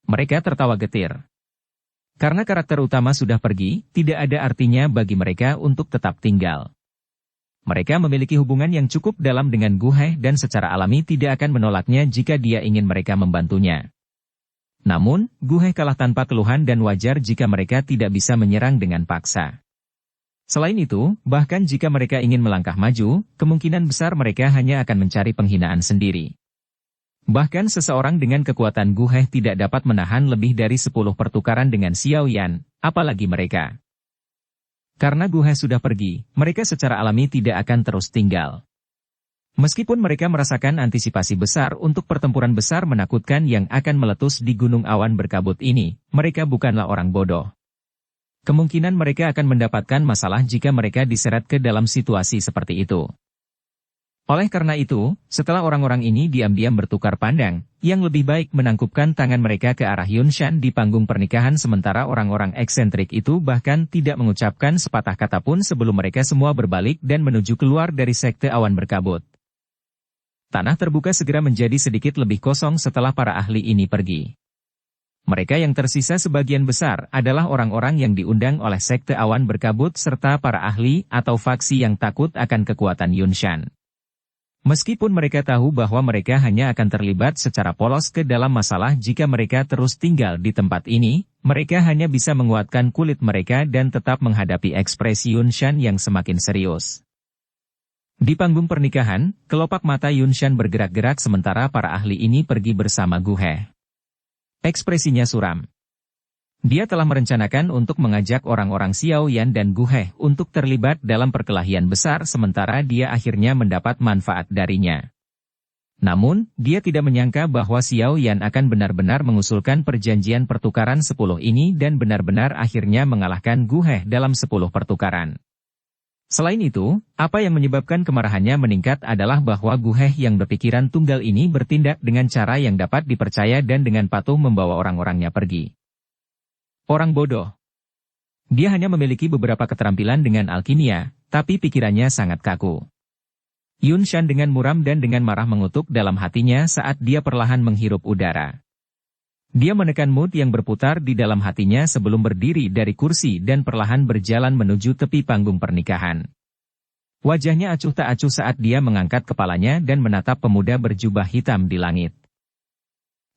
Mereka tertawa getir. Karena karakter utama sudah pergi, tidak ada artinya bagi mereka untuk tetap tinggal. Mereka memiliki hubungan yang cukup dalam dengan Gu He dan secara alami tidak akan menolaknya jika dia ingin mereka membantunya. Namun, Gu He kalah tanpa keluhan dan wajar jika mereka tidak bisa menyerang dengan paksa. Selain itu, bahkan jika mereka ingin melangkah maju, kemungkinan besar mereka hanya akan mencari penghinaan sendiri. Bahkan seseorang dengan kekuatan Gu He tidak dapat menahan lebih dari 10 pertukaran dengan Xiao Yan, apalagi mereka. Karena Gu He sudah pergi, mereka secara alami tidak akan terus tinggal. Meskipun mereka merasakan antisipasi besar untuk pertempuran besar menakutkan yang akan meletus di gunung awan berkabut ini, mereka bukanlah orang bodoh. Kemungkinan mereka akan mendapatkan masalah jika mereka diseret ke dalam situasi seperti itu. Oleh karena itu, setelah orang-orang ini diam-diam bertukar pandang, yang lebih baik menangkupkan tangan mereka ke arah Yun Shan di panggung pernikahan sementara orang-orang eksentrik itu bahkan tidak mengucapkan sepatah kata pun sebelum mereka semua berbalik dan menuju keluar dari sekte awan berkabut. Tanah terbuka segera menjadi sedikit lebih kosong setelah para ahli ini pergi. Mereka yang tersisa sebagian besar adalah orang-orang yang diundang oleh sekte awan berkabut serta para ahli atau faksi yang takut akan kekuatan Yun Shan. Meskipun mereka tahu bahwa mereka hanya akan terlibat secara polos ke dalam masalah jika mereka terus tinggal di tempat ini, mereka hanya bisa menguatkan kulit mereka dan tetap menghadapi ekspresi Yun Shan yang semakin serius. Di panggung pernikahan, kelopak mata Yun Shan bergerak-gerak sementara para ahli ini pergi bersama Gu He. Ekspresinya suram. Dia telah merencanakan untuk mengajak orang-orang Xiao Yan dan Gu He untuk terlibat dalam perkelahian besar sementara dia akhirnya mendapat manfaat darinya. Namun, dia tidak menyangka bahwa Xiao Yan akan benar-benar mengusulkan perjanjian pertukaran 10 ini dan benar-benar akhirnya mengalahkan Gu He dalam 10 pertukaran. Selain itu, apa yang menyebabkan kemarahannya meningkat adalah bahwa Gu He yang berpikiran tunggal ini bertindak dengan cara yang dapat dipercaya dan dengan patuh membawa orang-orangnya pergi. Orang bodoh. Dia hanya memiliki beberapa keterampilan dengan alkimia, tapi pikirannya sangat kaku. Yun Shan dengan muram dan dengan marah mengutuk dalam hatinya saat dia perlahan menghirup udara. Dia menekan mood yang berputar di dalam hatinya sebelum berdiri dari kursi dan perlahan berjalan menuju tepi panggung pernikahan. Wajahnya acuh tak acuh saat dia mengangkat kepalanya dan menatap pemuda berjubah hitam di langit.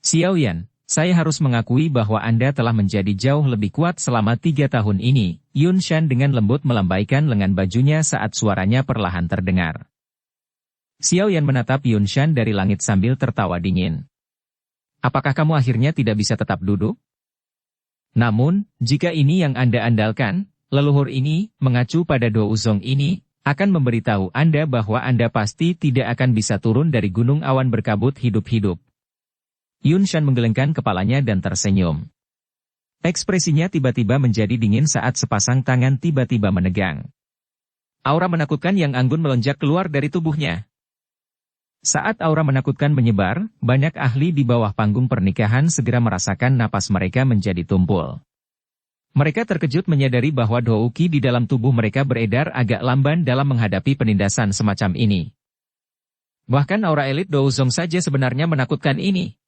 Xiao Yan. Saya harus mengakui bahwa Anda telah menjadi jauh lebih kuat selama 3 tahun ini, Yun Shan dengan lembut melambaikan lengan bajunya saat suaranya perlahan terdengar. Xiao Yan menatap Yun Shan dari langit sambil tertawa dingin. Apakah kamu akhirnya tidak bisa tetap duduk? Namun, jika ini yang Anda andalkan, leluhur ini, mengacu pada Do Uzong ini, akan memberitahu Anda bahwa Anda pasti tidak akan bisa turun dari gunung awan berkabut hidup-hidup. Yun Shan menggelengkan kepalanya dan tersenyum. Ekspresinya tiba-tiba menjadi dingin saat sepasang tangan tiba-tiba menegang. Aura menakutkan yang anggun melonjak keluar dari tubuhnya. Saat aura menakutkan menyebar, banyak ahli di bawah panggung pernikahan segera merasakan napas mereka menjadi tumpul. Mereka terkejut menyadari bahwa Dou Qi di dalam tubuh mereka beredar agak lamban dalam menghadapi penindasan semacam ini. Bahkan aura elit Dou Zong saja sebenarnya menakutkan ini.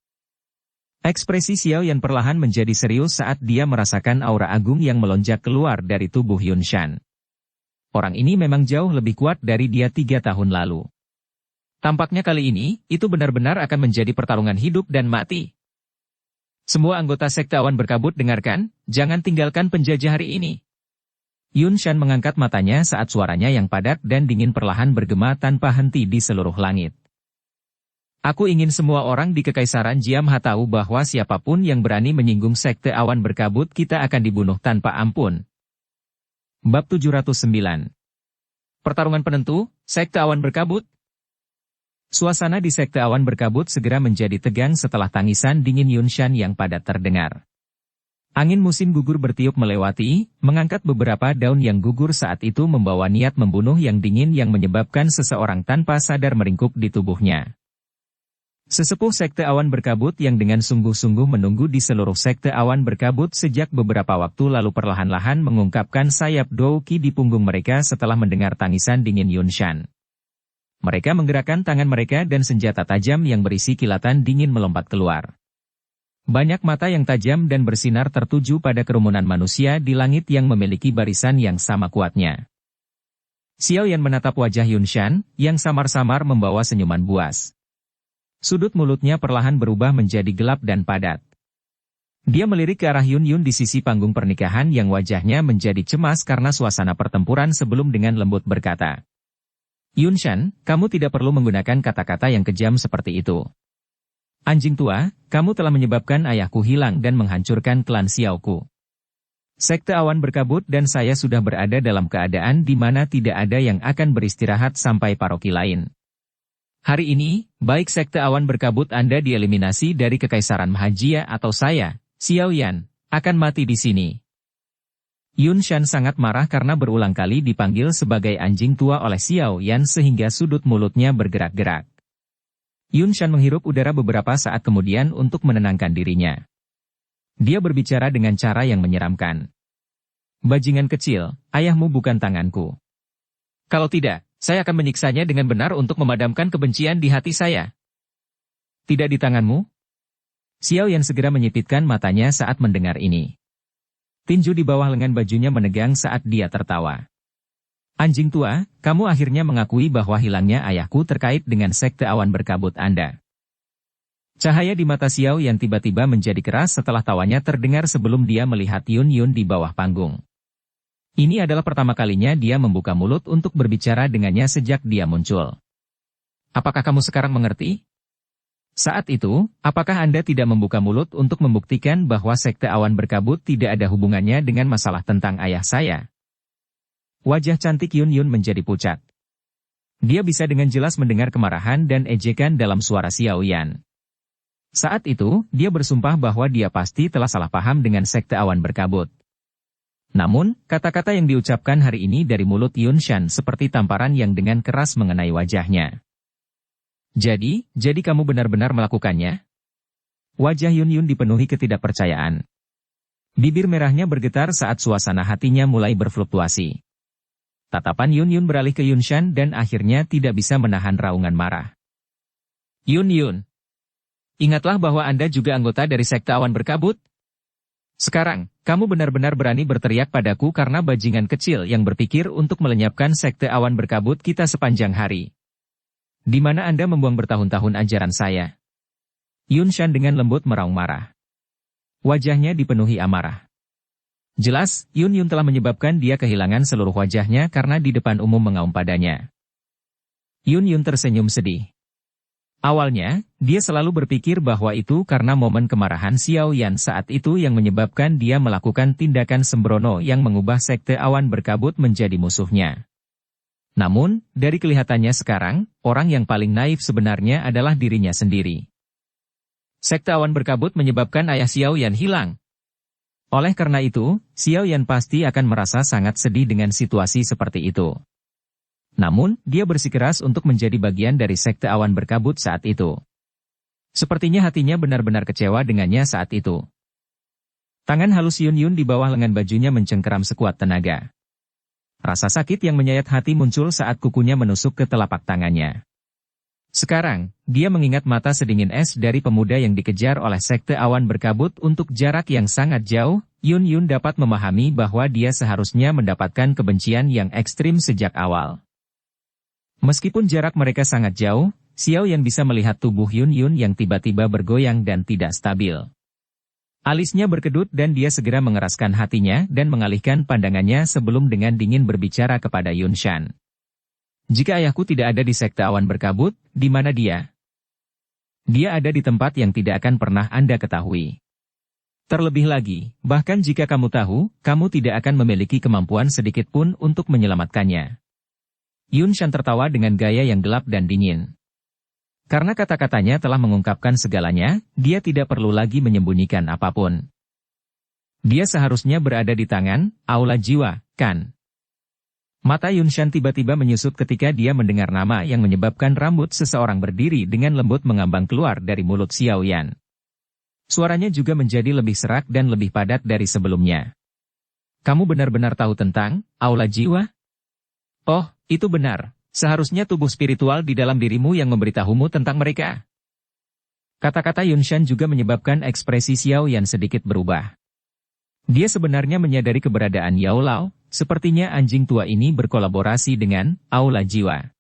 Ekspresi Xiao Yan perlahan menjadi serius saat dia merasakan aura agung yang melonjak keluar dari tubuh Yun Shan. Orang ini memang jauh lebih kuat dari dia 3 tahun lalu. Tampaknya kali ini, itu benar-benar akan menjadi pertarungan hidup dan mati. Semua anggota sekte awan berkabut dengarkan, jangan tinggalkan penjajah hari ini. Yun Shan mengangkat matanya saat suaranya yang padat dan dingin perlahan bergema tanpa henti di seluruh langit. Aku ingin semua orang di Kekaisaran Jiamha tahu bahwa siapapun yang berani menyinggung sekte awan berkabut kita akan dibunuh tanpa ampun. Bab 709. Pertarungan penentu, sekte awan berkabut. Suasana di sekte awan berkabut segera menjadi tegang setelah tangisan dingin Yun Shan yang padat terdengar. Angin musim gugur bertiup melewati, mengangkat beberapa daun yang gugur saat itu membawa niat membunuh yang dingin yang menyebabkan seseorang tanpa sadar meringkuk di tubuhnya. Sesepuh sekte awan berkabut yang dengan sungguh-sungguh menunggu di seluruh sekte awan berkabut sejak beberapa waktu lalu perlahan-lahan mengungkapkan sayap Dou Qi di punggung mereka setelah mendengar tangisan dingin Yun Shan. Mereka menggerakkan tangan mereka dan senjata tajam yang berisi kilatan dingin melompat keluar. Banyak mata yang tajam dan bersinar tertuju pada kerumunan manusia di langit yang memiliki barisan yang sama kuatnya. Xiao Yan menatap wajah Yun Shan, yang samar-samar membawa senyuman buas. Sudut mulutnya perlahan berubah menjadi gelap dan padat. Dia melirik ke arah Yun Yun di sisi panggung pernikahan yang wajahnya menjadi cemas karena suasana pertempuran sebelum dengan lembut berkata. Yun Shan, kamu tidak perlu menggunakan kata-kata yang kejam seperti itu. Anjing tua, kamu telah menyebabkan ayahku hilang dan menghancurkan klan Xiaoku. Sekte awan berkabut dan saya sudah berada dalam keadaan di mana tidak ada yang akan beristirahat sampai paroki lain. Hari ini, baik sekte awan berkabut Anda dieliminasi dari Kekaisaran Mahajia atau saya, Xiao Yan, akan mati di sini. Yun Shan sangat marah karena berulang kali dipanggil sebagai anjing tua oleh Xiao Yan sehingga sudut mulutnya bergerak-gerak. Yun Shan menghirup udara beberapa saat kemudian untuk menenangkan dirinya. Dia berbicara dengan cara yang menyeramkan. Bajingan kecil, ayahmu bukan tanganku. Kalau tidak, saya akan menyiksanya dengan benar untuk memadamkan kebencian di hati saya. Tidak di tanganmu? Xiao Yan segera menyipitkan matanya saat mendengar ini. Tinju di bawah lengan bajunya menegang saat dia tertawa. Anjing tua, kamu akhirnya mengakui bahwa hilangnya ayahku terkait dengan sekte awan berkabut Anda. Cahaya di mata Xiao Yan tiba-tiba menjadi keras setelah tawanya terdengar sebelum dia melihat Yun Yun di bawah panggung. Ini adalah pertama kalinya dia membuka mulut untuk berbicara dengannya sejak dia muncul. Apakah kamu sekarang mengerti? Saat itu, apakah Anda tidak membuka mulut untuk membuktikan bahwa sekte awan berkabut tidak ada hubungannya dengan masalah tentang ayah saya? Wajah cantik Yun Yun menjadi pucat. Dia bisa dengan jelas mendengar kemarahan dan ejekan dalam suara Xiao Yan. Saat itu, dia bersumpah bahwa dia pasti telah salah paham dengan sekte awan berkabut. Namun, kata-kata yang diucapkan hari ini dari mulut Yun Shan seperti tamparan yang dengan keras mengenai wajahnya. Jadi kamu benar-benar melakukannya? Wajah Yun Yun dipenuhi ketidakpercayaan. Bibir merahnya bergetar saat suasana hatinya mulai berfluktuasi. Tatapan Yun Yun beralih ke Yun Shan dan akhirnya tidak bisa menahan raungan marah. Yun Yun. Ingatlah bahwa Anda juga anggota dari sekte awan berkabut. Sekarang, kamu benar-benar berani berteriak padaku karena bajingan kecil yang berpikir untuk melenyapkan sekte awan berkabut kita sepanjang hari. Di mana Anda membuang bertahun-tahun ajaran saya? Yun Shan dengan lembut meraung marah. Wajahnya dipenuhi amarah. Jelas, Yun Yun telah menyebabkan dia kehilangan seluruh wajahnya karena di depan umum mengaum padanya. Yun Yun tersenyum sedih. Awalnya, dia selalu berpikir bahwa itu karena momen kemarahan Xiao Yan saat itu yang menyebabkan dia melakukan tindakan sembrono yang mengubah sekte awan berkabut menjadi musuhnya. Namun, dari kelihatannya sekarang, orang yang paling naif sebenarnya adalah dirinya sendiri. Sekte awan berkabut menyebabkan ayah Xiao Yan hilang. Oleh karena itu, Xiao Yan pasti akan merasa sangat sedih dengan situasi seperti itu. Namun, dia bersikeras untuk menjadi bagian dari sekte awan berkabut saat itu. Sepertinya hatinya benar-benar kecewa dengannya saat itu. Tangan halus Yun Yun di bawah lengan bajunya mencengkeram sekuat tenaga. Rasa sakit yang menyayat hati muncul saat kukunya menusuk ke telapak tangannya. Sekarang, dia mengingat mata sedingin es dari pemuda yang dikejar oleh sekte awan berkabut untuk jarak yang sangat jauh, Yun Yun dapat memahami bahwa dia seharusnya mendapatkan kebencian yang ekstrim sejak awal. Meskipun jarak mereka sangat jauh, Xiao Yan bisa melihat tubuh Yun Yun yang tiba-tiba bergoyang dan tidak stabil. Alisnya berkedut dan dia segera mengeraskan hatinya dan mengalihkan pandangannya sebelum dengan dingin berbicara kepada Yun Shan. Jika ayahku tidak ada di sekte awan berkabut, di mana dia? Dia ada di tempat yang tidak akan pernah Anda ketahui. Terlebih lagi, bahkan jika kamu tahu, kamu tidak akan memiliki kemampuan sedikit pun untuk menyelamatkannya. Yun Shan tertawa dengan gaya yang gelap dan dingin. Karena kata-katanya telah mengungkapkan segalanya, dia tidak perlu lagi menyembunyikan apapun. Dia seharusnya berada di tangan, aula jiwa, kan? Mata Yun Shan tiba-tiba menyusut ketika dia mendengar nama yang menyebabkan rambut seseorang berdiri dengan lembut mengambang keluar dari mulut Xiao Yan. Suaranya juga menjadi lebih serak dan lebih padat dari sebelumnya. Kamu benar-benar tahu tentang aula jiwa? Oh, itu benar. Seharusnya tubuh spiritual di dalam dirimu yang memberitahumu tentang mereka. Kata-kata Yun Shan juga menyebabkan ekspresi Xiao Yan sedikit berubah. Dia sebenarnya menyadari keberadaan Yao Lao, sepertinya anjing tua ini berkolaborasi dengan aula jiwa.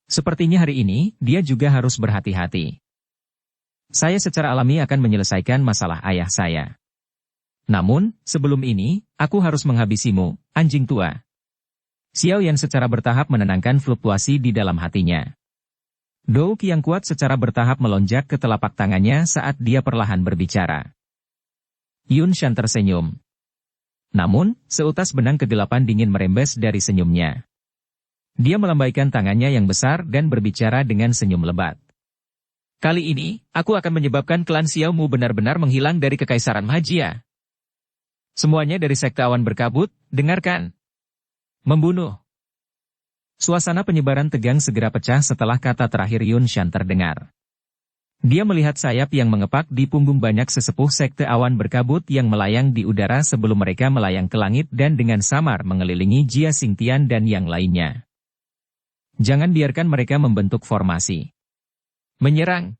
Sepertinya hari ini, dia juga harus berhati-hati. Saya secara alami akan menyelesaikan masalah ayah saya. Namun, sebelum ini, aku harus menghabisimu, anjing tua. Xiao Yan secara bertahap menenangkan fluktuasi di dalam hatinya. Dou Qi yang kuat secara bertahap melonjak ke telapak tangannya saat dia perlahan berbicara. Yun Shan tersenyum. Namun, seutas benang kegelapan dingin merembes dari senyumnya. Dia melambaikan tangannya yang besar dan berbicara dengan senyum lebat. Kali ini, aku akan menyebabkan klan Xiaomu benar-benar menghilang dari kekaisaran Majia. Semuanya dari sekte awan berkabut, dengarkan. Membunuh. Suasana penyebaran tegang segera pecah setelah kata terakhir Yun Shan terdengar. Dia melihat sayap yang mengepak di punggung banyak sesepuh sekte awan berkabut yang melayang di udara sebelum mereka melayang ke langit dan dengan samar mengelilingi Jia Xingtian dan yang lainnya. Jangan biarkan mereka membentuk formasi. Menyerang.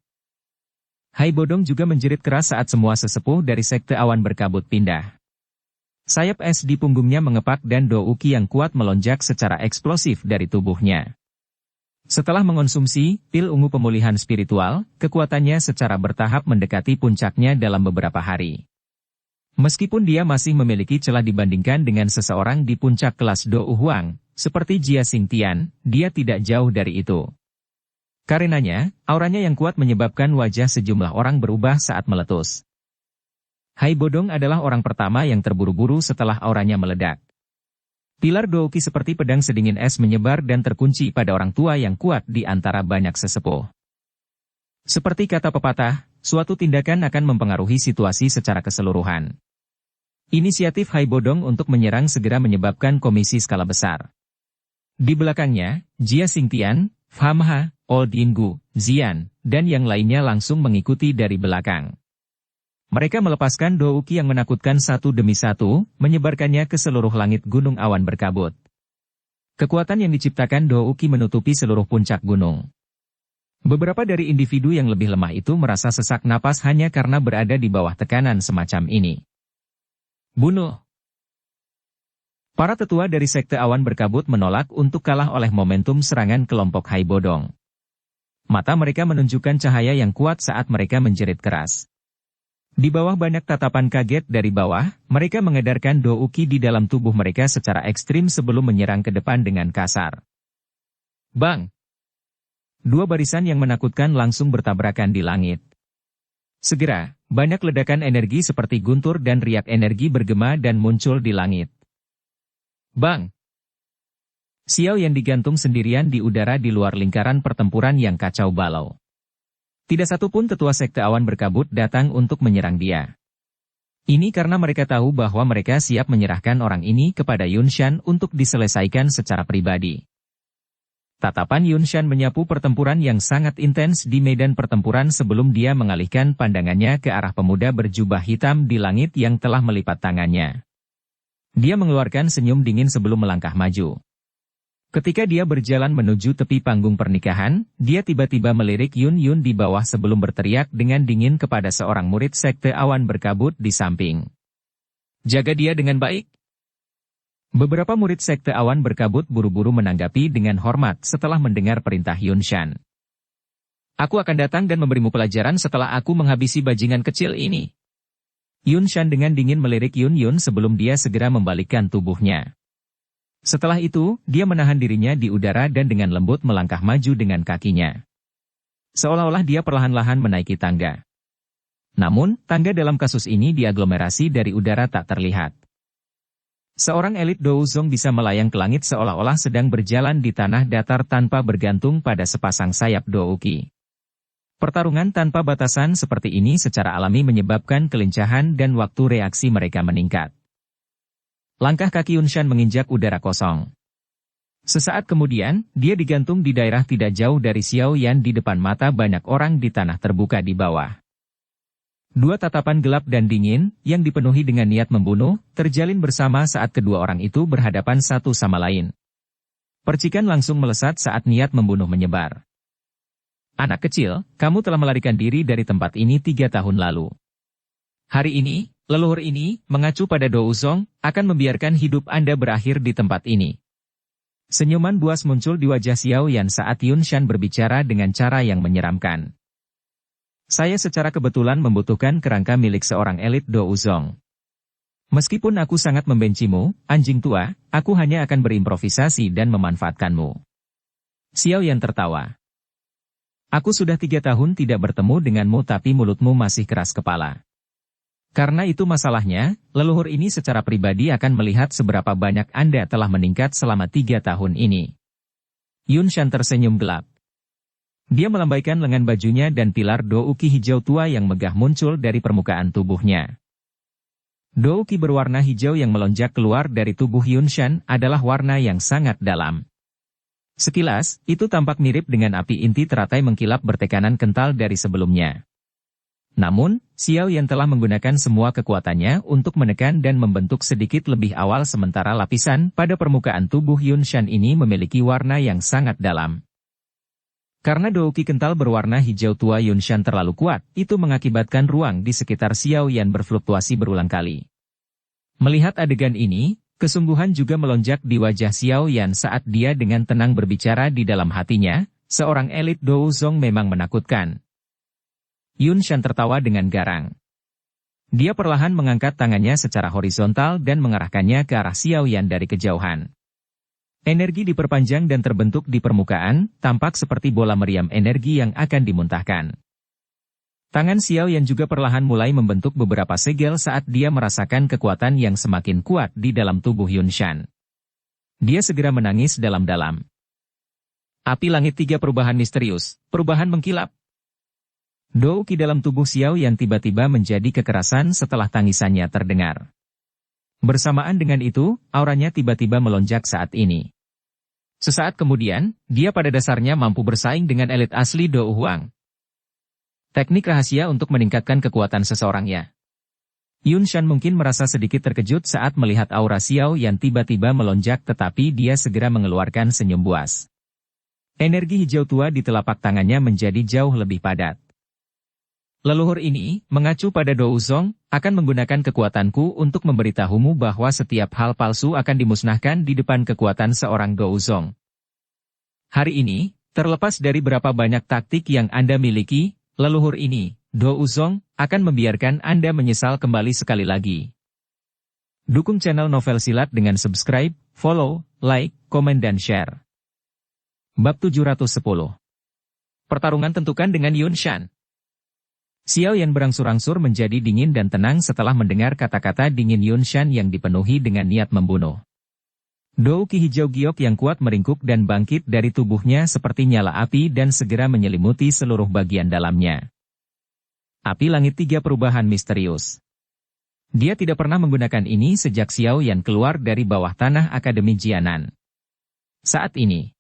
Hai Bodong juga menjerit keras saat semua sesepuh dari sekte awan berkabut pindah. Sayap es di punggungnya mengepak dan douki yang kuat melonjak secara eksplosif dari tubuhnya. Setelah mengonsumsi pil ungu pemulihan spiritual, kekuatannya secara bertahap mendekati puncaknya dalam beberapa hari. Meskipun dia masih memiliki celah dibandingkan dengan seseorang di puncak kelas Dou Huang, seperti Jia Xingtian, dia tidak jauh dari itu. Karenanya, auranya yang kuat menyebabkan wajah sejumlah orang berubah saat meletus. Hai Bodong adalah orang pertama yang terburu-buru setelah auranya meledak. Pilar douki seperti pedang sedingin es menyebar dan terkunci pada orang tua yang kuat di antara banyak sesepuh. Seperti kata pepatah, suatu tindakan akan mempengaruhi situasi secara keseluruhan. Inisiatif Hai Bodong untuk menyerang segera menyebabkan komisi skala besar. Di belakangnya, Jia Xingtian, Famha, Old Yinggu, Zian, dan yang lainnya langsung mengikuti dari belakang. Mereka melepaskan douki yang menakutkan satu demi satu, menyebarkannya ke seluruh langit gunung awan berkabut. Kekuatan yang diciptakan douki menutupi seluruh puncak gunung. Beberapa dari individu yang lebih lemah itu merasa sesak napas hanya karena berada di bawah tekanan semacam ini. Bunuh! Para tetua dari sekte awan berkabut menolak untuk kalah oleh momentum serangan kelompok Hai Bodong. Mata mereka menunjukkan cahaya yang kuat saat mereka menjerit keras. Di bawah banyak tatapan kaget dari bawah, mereka mengedarkan douki di dalam tubuh mereka secara ekstrim sebelum menyerang ke depan dengan kasar. Bang! Dua barisan yang menakutkan langsung bertabrakan di langit. Segera, banyak ledakan energi seperti guntur dan riak energi bergema dan muncul di langit. Bang! Xiao yang digantung sendirian di udara di luar lingkaran pertempuran yang kacau balau. Tidak satu pun tetua sekte awan berkabut datang untuk menyerang dia. Ini karena mereka tahu bahwa mereka siap menyerahkan orang ini kepada Yun Shan untuk diselesaikan secara pribadi. Tatapan Yun Shan menyapu pertempuran yang sangat intens di medan pertempuran sebelum dia mengalihkan pandangannya ke arah pemuda berjubah hitam di langit yang telah melipat tangannya. Dia mengeluarkan senyum dingin sebelum melangkah maju. Ketika dia berjalan menuju tepi panggung pernikahan, dia tiba-tiba melirik Yun Yun di bawah sebelum berteriak dengan dingin kepada seorang murid sekte awan berkabut di samping. Jaga dia dengan baik. Beberapa murid sekte awan berkabut buru-buru menanggapi dengan hormat setelah mendengar perintah Yun Shan. Aku akan datang dan memberimu pelajaran setelah aku menghabisi bajingan kecil ini. Yun Shan dengan dingin melirik Yun Yun sebelum dia segera membalikkan tubuhnya. Setelah itu, dia menahan dirinya di udara dan dengan lembut melangkah maju dengan kakinya. Seolah-olah dia perlahan-lahan menaiki tangga. Namun, tangga dalam kasus ini diaglomerasi dari udara tak terlihat. Seorang elit Douzong bisa melayang ke langit seolah-olah sedang berjalan di tanah datar tanpa bergantung pada sepasang sayap douki. Pertarungan tanpa batasan seperti ini secara alami menyebabkan kelincahan dan waktu reaksi mereka meningkat. Langkah kaki Yun Shan menginjak udara kosong. Sesaat kemudian, dia digantung di daerah tidak jauh dari Xiao Yan di depan mata banyak orang di tanah terbuka di bawah. Dua tatapan gelap dan dingin, yang dipenuhi dengan niat membunuh, terjalin bersama saat kedua orang itu berhadapan satu sama lain. Percikan langsung melesat saat niat membunuh menyebar. Anak kecil, kamu telah melarikan diri dari tempat ini 3 tahun lalu. Hari ini, leluhur ini, mengacu pada Douzong, akan membiarkan hidup Anda berakhir di tempat ini. Senyuman buas muncul di wajah Xiao Yan saat Yun Shan berbicara dengan cara yang menyeramkan. Saya secara kebetulan membutuhkan kerangka milik seorang elit Douzong. Meskipun aku sangat membencimu, anjing tua, aku hanya akan berimprovisasi dan memanfaatkanmu. Xiao Yan tertawa. Aku sudah 3 tahun tidak bertemu denganmu tapi mulutmu masih keras kepala. Karena itu masalahnya, leluhur ini secara pribadi akan melihat seberapa banyak Anda telah meningkat selama 3 tahun ini. Yun Shan tersenyum gelap. Dia melambaikan lengan bajunya dan pilar douki hijau tua yang megah muncul dari permukaan tubuhnya. Douki berwarna hijau yang melonjak keluar dari tubuh Yun Shan adalah warna yang sangat dalam. Sekilas, itu tampak mirip dengan api inti teratai mengkilap bertekanan kental dari sebelumnya. Namun, Xiao Yan telah menggunakan semua kekuatannya untuk menekan dan membentuk sedikit lebih awal sementara lapisan pada permukaan tubuh Yun Shan ini memiliki warna yang sangat dalam. Karena douki kental berwarna hijau tua Yun Shan terlalu kuat, itu mengakibatkan ruang di sekitar Xiao Yan berfluktuasi berulang kali. Melihat adegan ini, kesungguhan juga melonjak di wajah Xiao Yan saat dia dengan tenang berbicara di dalam hatinya, seorang elit Douzong memang menakutkan. Yun Shan tertawa dengan garang. Dia perlahan mengangkat tangannya secara horizontal dan mengarahkannya ke arah Xiao Yan dari kejauhan. Energi diperpanjang dan terbentuk di permukaan, tampak seperti bola meriam energi yang akan dimuntahkan. Tangan Xiao Yan juga perlahan mulai membentuk beberapa segel saat dia merasakan kekuatan yang semakin kuat di dalam tubuh Yun Shan. Dia segera menangis dalam-dalam. Api langit 3 perubahan misterius, perubahan mengkilap. Douki dalam tubuh Xiao Yan tiba-tiba menjadi kekerasan setelah tangisannya terdengar. Bersamaan dengan itu, auranya tiba-tiba melonjak saat ini. Sesaat kemudian, dia pada dasarnya mampu bersaing dengan elit asli Dou Huang. Teknik rahasia untuk meningkatkan kekuatan seseorang ya. Yun Shan mungkin merasa sedikit terkejut saat melihat aura Xiao Yan tiba-tiba melonjak tetapi dia segera mengeluarkan senyum buas. Energi hijau tua di telapak tangannya menjadi jauh lebih padat. Leluhur ini, mengacu pada Douzong, akan menggunakan kekuatanku untuk memberitahumu bahwa setiap hal palsu akan dimusnahkan di depan kekuatan seorang Douzong. Hari ini, terlepas dari berapa banyak taktik yang Anda miliki, leluhur ini, Douzong, akan membiarkan Anda menyesal kembali sekali lagi. Dukung channel Novel Silat dengan subscribe, follow, like, komen dan share. Bab 710. Pertarungan tentukan dengan Yun Shan. Xiao Yan berangsur-angsur menjadi dingin dan tenang setelah mendengar kata-kata dingin Yun Shan yang dipenuhi dengan niat membunuh. Douki hijau giok yang kuat meringkuk dan bangkit dari tubuhnya seperti nyala api dan segera menyelimuti seluruh bagian dalamnya. Api langit 3 perubahan misterius. Dia tidak pernah menggunakan ini sejak Xiao Yan keluar dari bawah tanah Akademi Jianan. Saat ini,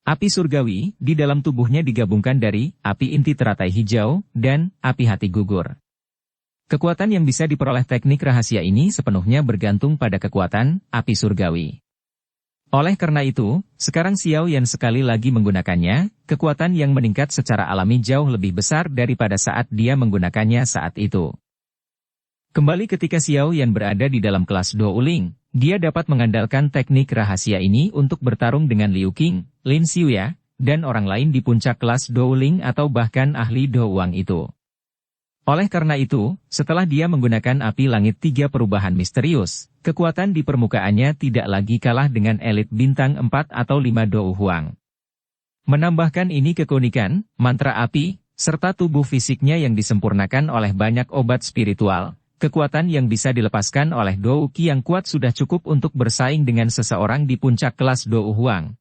api surgawi di dalam tubuhnya digabungkan dari api inti teratai hijau dan api hati gugur. Kekuatan yang bisa diperoleh teknik rahasia ini sepenuhnya bergantung pada kekuatan api surgawi. Oleh karena itu, sekarang Xiao Yan sekali lagi menggunakannya, kekuatan yang meningkat secara alami jauh lebih besar daripada saat dia menggunakannya saat itu. Kembali ketika Xiao Yan berada di dalam kelas Douling, dia dapat mengandalkan teknik rahasia ini untuk bertarung dengan Liu Qing, Lin Xiuya, dan orang lain di puncak kelas Douling atau bahkan ahli Douang itu. Oleh karena itu, setelah dia menggunakan api langit 3 perubahan misterius, kekuatan di permukaannya tidak lagi kalah dengan elit bintang 4 atau 5 Dou Huang. Menambahkan ini keunikan, mantra api, serta tubuh fisiknya yang disempurnakan oleh banyak obat spiritual. Kekuatan yang bisa dilepaskan oleh Douki yang kuat sudah cukup untuk bersaing dengan seseorang di puncak kelas Dou Huang.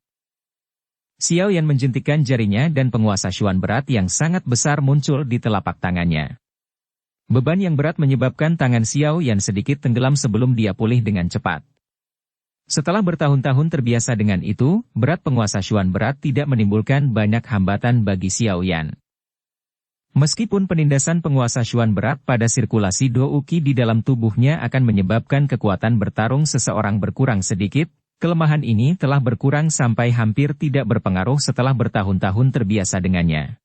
Xiao Yan menjentikkan jarinya dan penguasa Xuan berat yang sangat besar muncul di telapak tangannya. Beban yang berat menyebabkan tangan Xiao Yan sedikit tenggelam sebelum dia pulih dengan cepat. Setelah bertahun-tahun terbiasa dengan itu, berat penguasa Xuan berat tidak menimbulkan banyak hambatan bagi Xiao Yan. Meskipun penindasan penguasa Xuan berat pada sirkulasi Douki di dalam tubuhnya akan menyebabkan kekuatan bertarung seseorang berkurang sedikit, kelemahan ini telah berkurang sampai hampir tidak berpengaruh setelah bertahun-tahun terbiasa dengannya.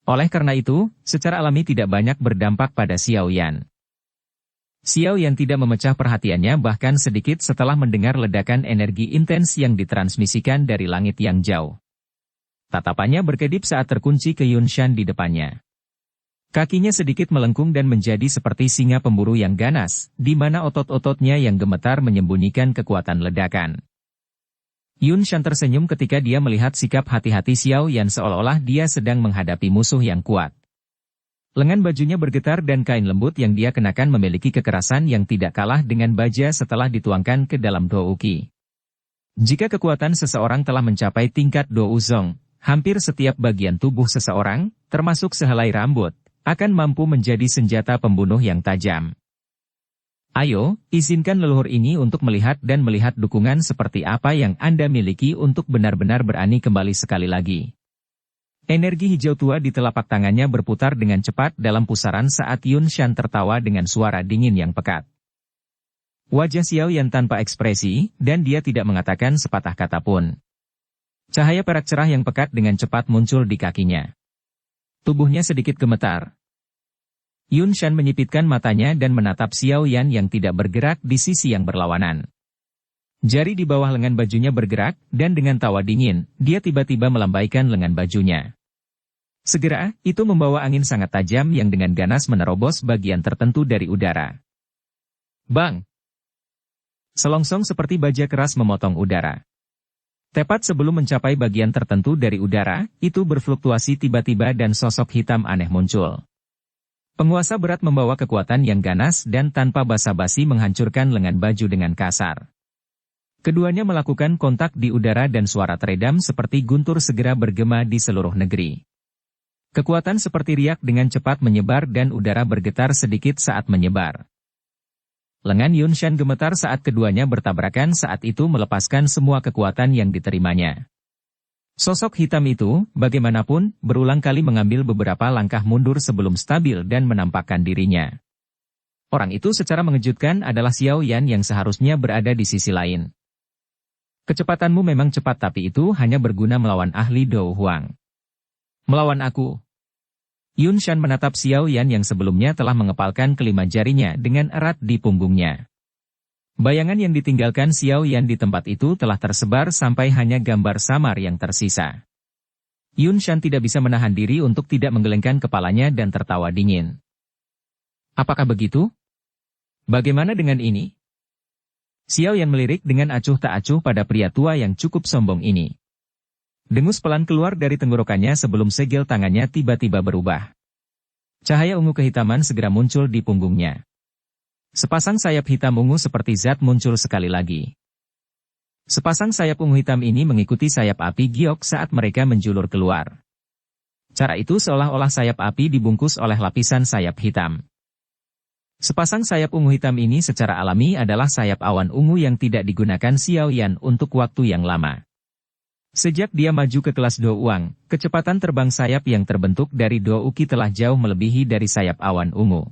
Oleh karena itu, secara alami tidak banyak berdampak pada Xiao Yan. Xiao Yan tidak memecah perhatiannya bahkan sedikit setelah mendengar ledakan energi intens yang ditransmisikan dari langit yang jauh. Tatapannya berkedip saat terkunci ke Yun Shan di depannya. Kakinya sedikit melengkung dan menjadi seperti singa pemburu yang ganas, di mana otot-ototnya yang gemetar menyembunyikan kekuatan ledakan. Yun Shan tersenyum ketika dia melihat sikap hati-hati Xiao Yan seolah-olah dia sedang menghadapi musuh yang kuat. Lengan bajunya bergetar dan kain lembut yang dia kenakan memiliki kekerasan yang tidak kalah dengan baja setelah dituangkan ke dalam douki. Jika kekuatan seseorang telah mencapai tingkat douzong, hampir setiap bagian tubuh seseorang, termasuk sehelai rambut, akan mampu menjadi senjata pembunuh yang tajam. Ayo, izinkan leluhur ini untuk melihat dan melihat dukungan seperti apa yang Anda miliki untuk benar-benar berani kembali sekali lagi. Energi hijau tua di telapak tangannya berputar dengan cepat dalam pusaran saat Yun Shan tertawa dengan suara dingin yang pekat. Wajah Xiao Yan tanpa ekspresi, dan dia tidak mengatakan sepatah kata pun. Cahaya perak cerah yang pekat dengan cepat muncul di kakinya. Tubuhnya sedikit gemetar. Yun Shan menyipitkan matanya dan menatap Xiao Yan yang tidak bergerak di sisi yang berlawanan. Jari di bawah lengan bajunya bergerak, dan dengan tawa dingin, dia tiba-tiba melambaikan lengan bajunya. Segera, itu membawa angin sangat tajam yang dengan ganas menerobos bagian tertentu dari udara. Bang! Selongsong seperti baja keras memotong udara. Tepat sebelum mencapai bagian tertentu dari udara, itu berfluktuasi tiba-tiba dan sosok hitam aneh muncul. Penguasa berat membawa kekuatan yang ganas dan tanpa basa-basi menghancurkan lengan baju dengan kasar. Keduanya melakukan kontak di udara dan suara teredam seperti guntur segera bergema di seluruh negeri. Kekuatan seperti riak dengan cepat menyebar dan udara bergetar sedikit saat menyebar. Lengan Yun Shan gemetar saat keduanya bertabrakan saat itu melepaskan semua kekuatan yang diterimanya. Sosok hitam itu, bagaimanapun, berulang kali mengambil beberapa langkah mundur sebelum stabil dan menampakkan dirinya. Orang itu secara mengejutkan adalah Xiao Yan yang seharusnya berada di sisi lain. Kecepatanmu memang cepat tapi itu hanya berguna melawan ahli Dou Huang. Melawan aku. Yun Shan menatap Xiao Yan yang sebelumnya telah mengepalkan kelima jarinya dengan erat di punggungnya. Bayangan yang ditinggalkan Xiao Yan di tempat itu telah tersebar sampai hanya gambar samar yang tersisa. Yun Shan tidak bisa menahan diri untuk tidak menggelengkan kepalanya dan tertawa dingin. Apakah begitu? Bagaimana dengan ini? Xiao Yan melirik dengan acuh tak acuh pada pria tua yang cukup sombong ini. Dengus pelan keluar dari tenggorokannya sebelum segel tangannya tiba-tiba berubah. Cahaya ungu kehitaman segera muncul di punggungnya. Sepasang sayap hitam ungu seperti zat muncul sekali lagi. Sepasang sayap ungu hitam ini mengikuti sayap api giok saat mereka menjulur keluar. Cara itu seolah-olah sayap api dibungkus oleh lapisan sayap hitam. Sepasang sayap ungu hitam ini secara alami adalah sayap awan ungu yang tidak digunakan Xiao Yan untuk waktu yang lama. Sejak dia maju ke kelas Douang, kecepatan terbang sayap yang terbentuk dari Douki telah jauh melebihi dari sayap awan ungu.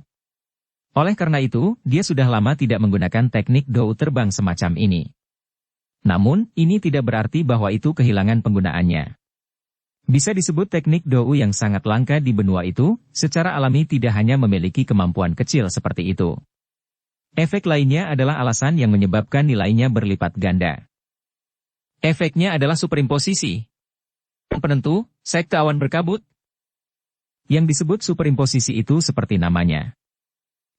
Oleh karena itu, dia sudah lama tidak menggunakan teknik Dou terbang semacam ini. Namun, ini tidak berarti bahwa itu kehilangan penggunaannya. Bisa disebut teknik Dou yang sangat langka di benua itu, secara alami tidak hanya memiliki kemampuan kecil seperti itu. Efek lainnya adalah alasan yang menyebabkan nilainya berlipat ganda. Efeknya adalah superimposisi. Penentu, sekte awan berkabut. Yang disebut superimposisi itu seperti namanya.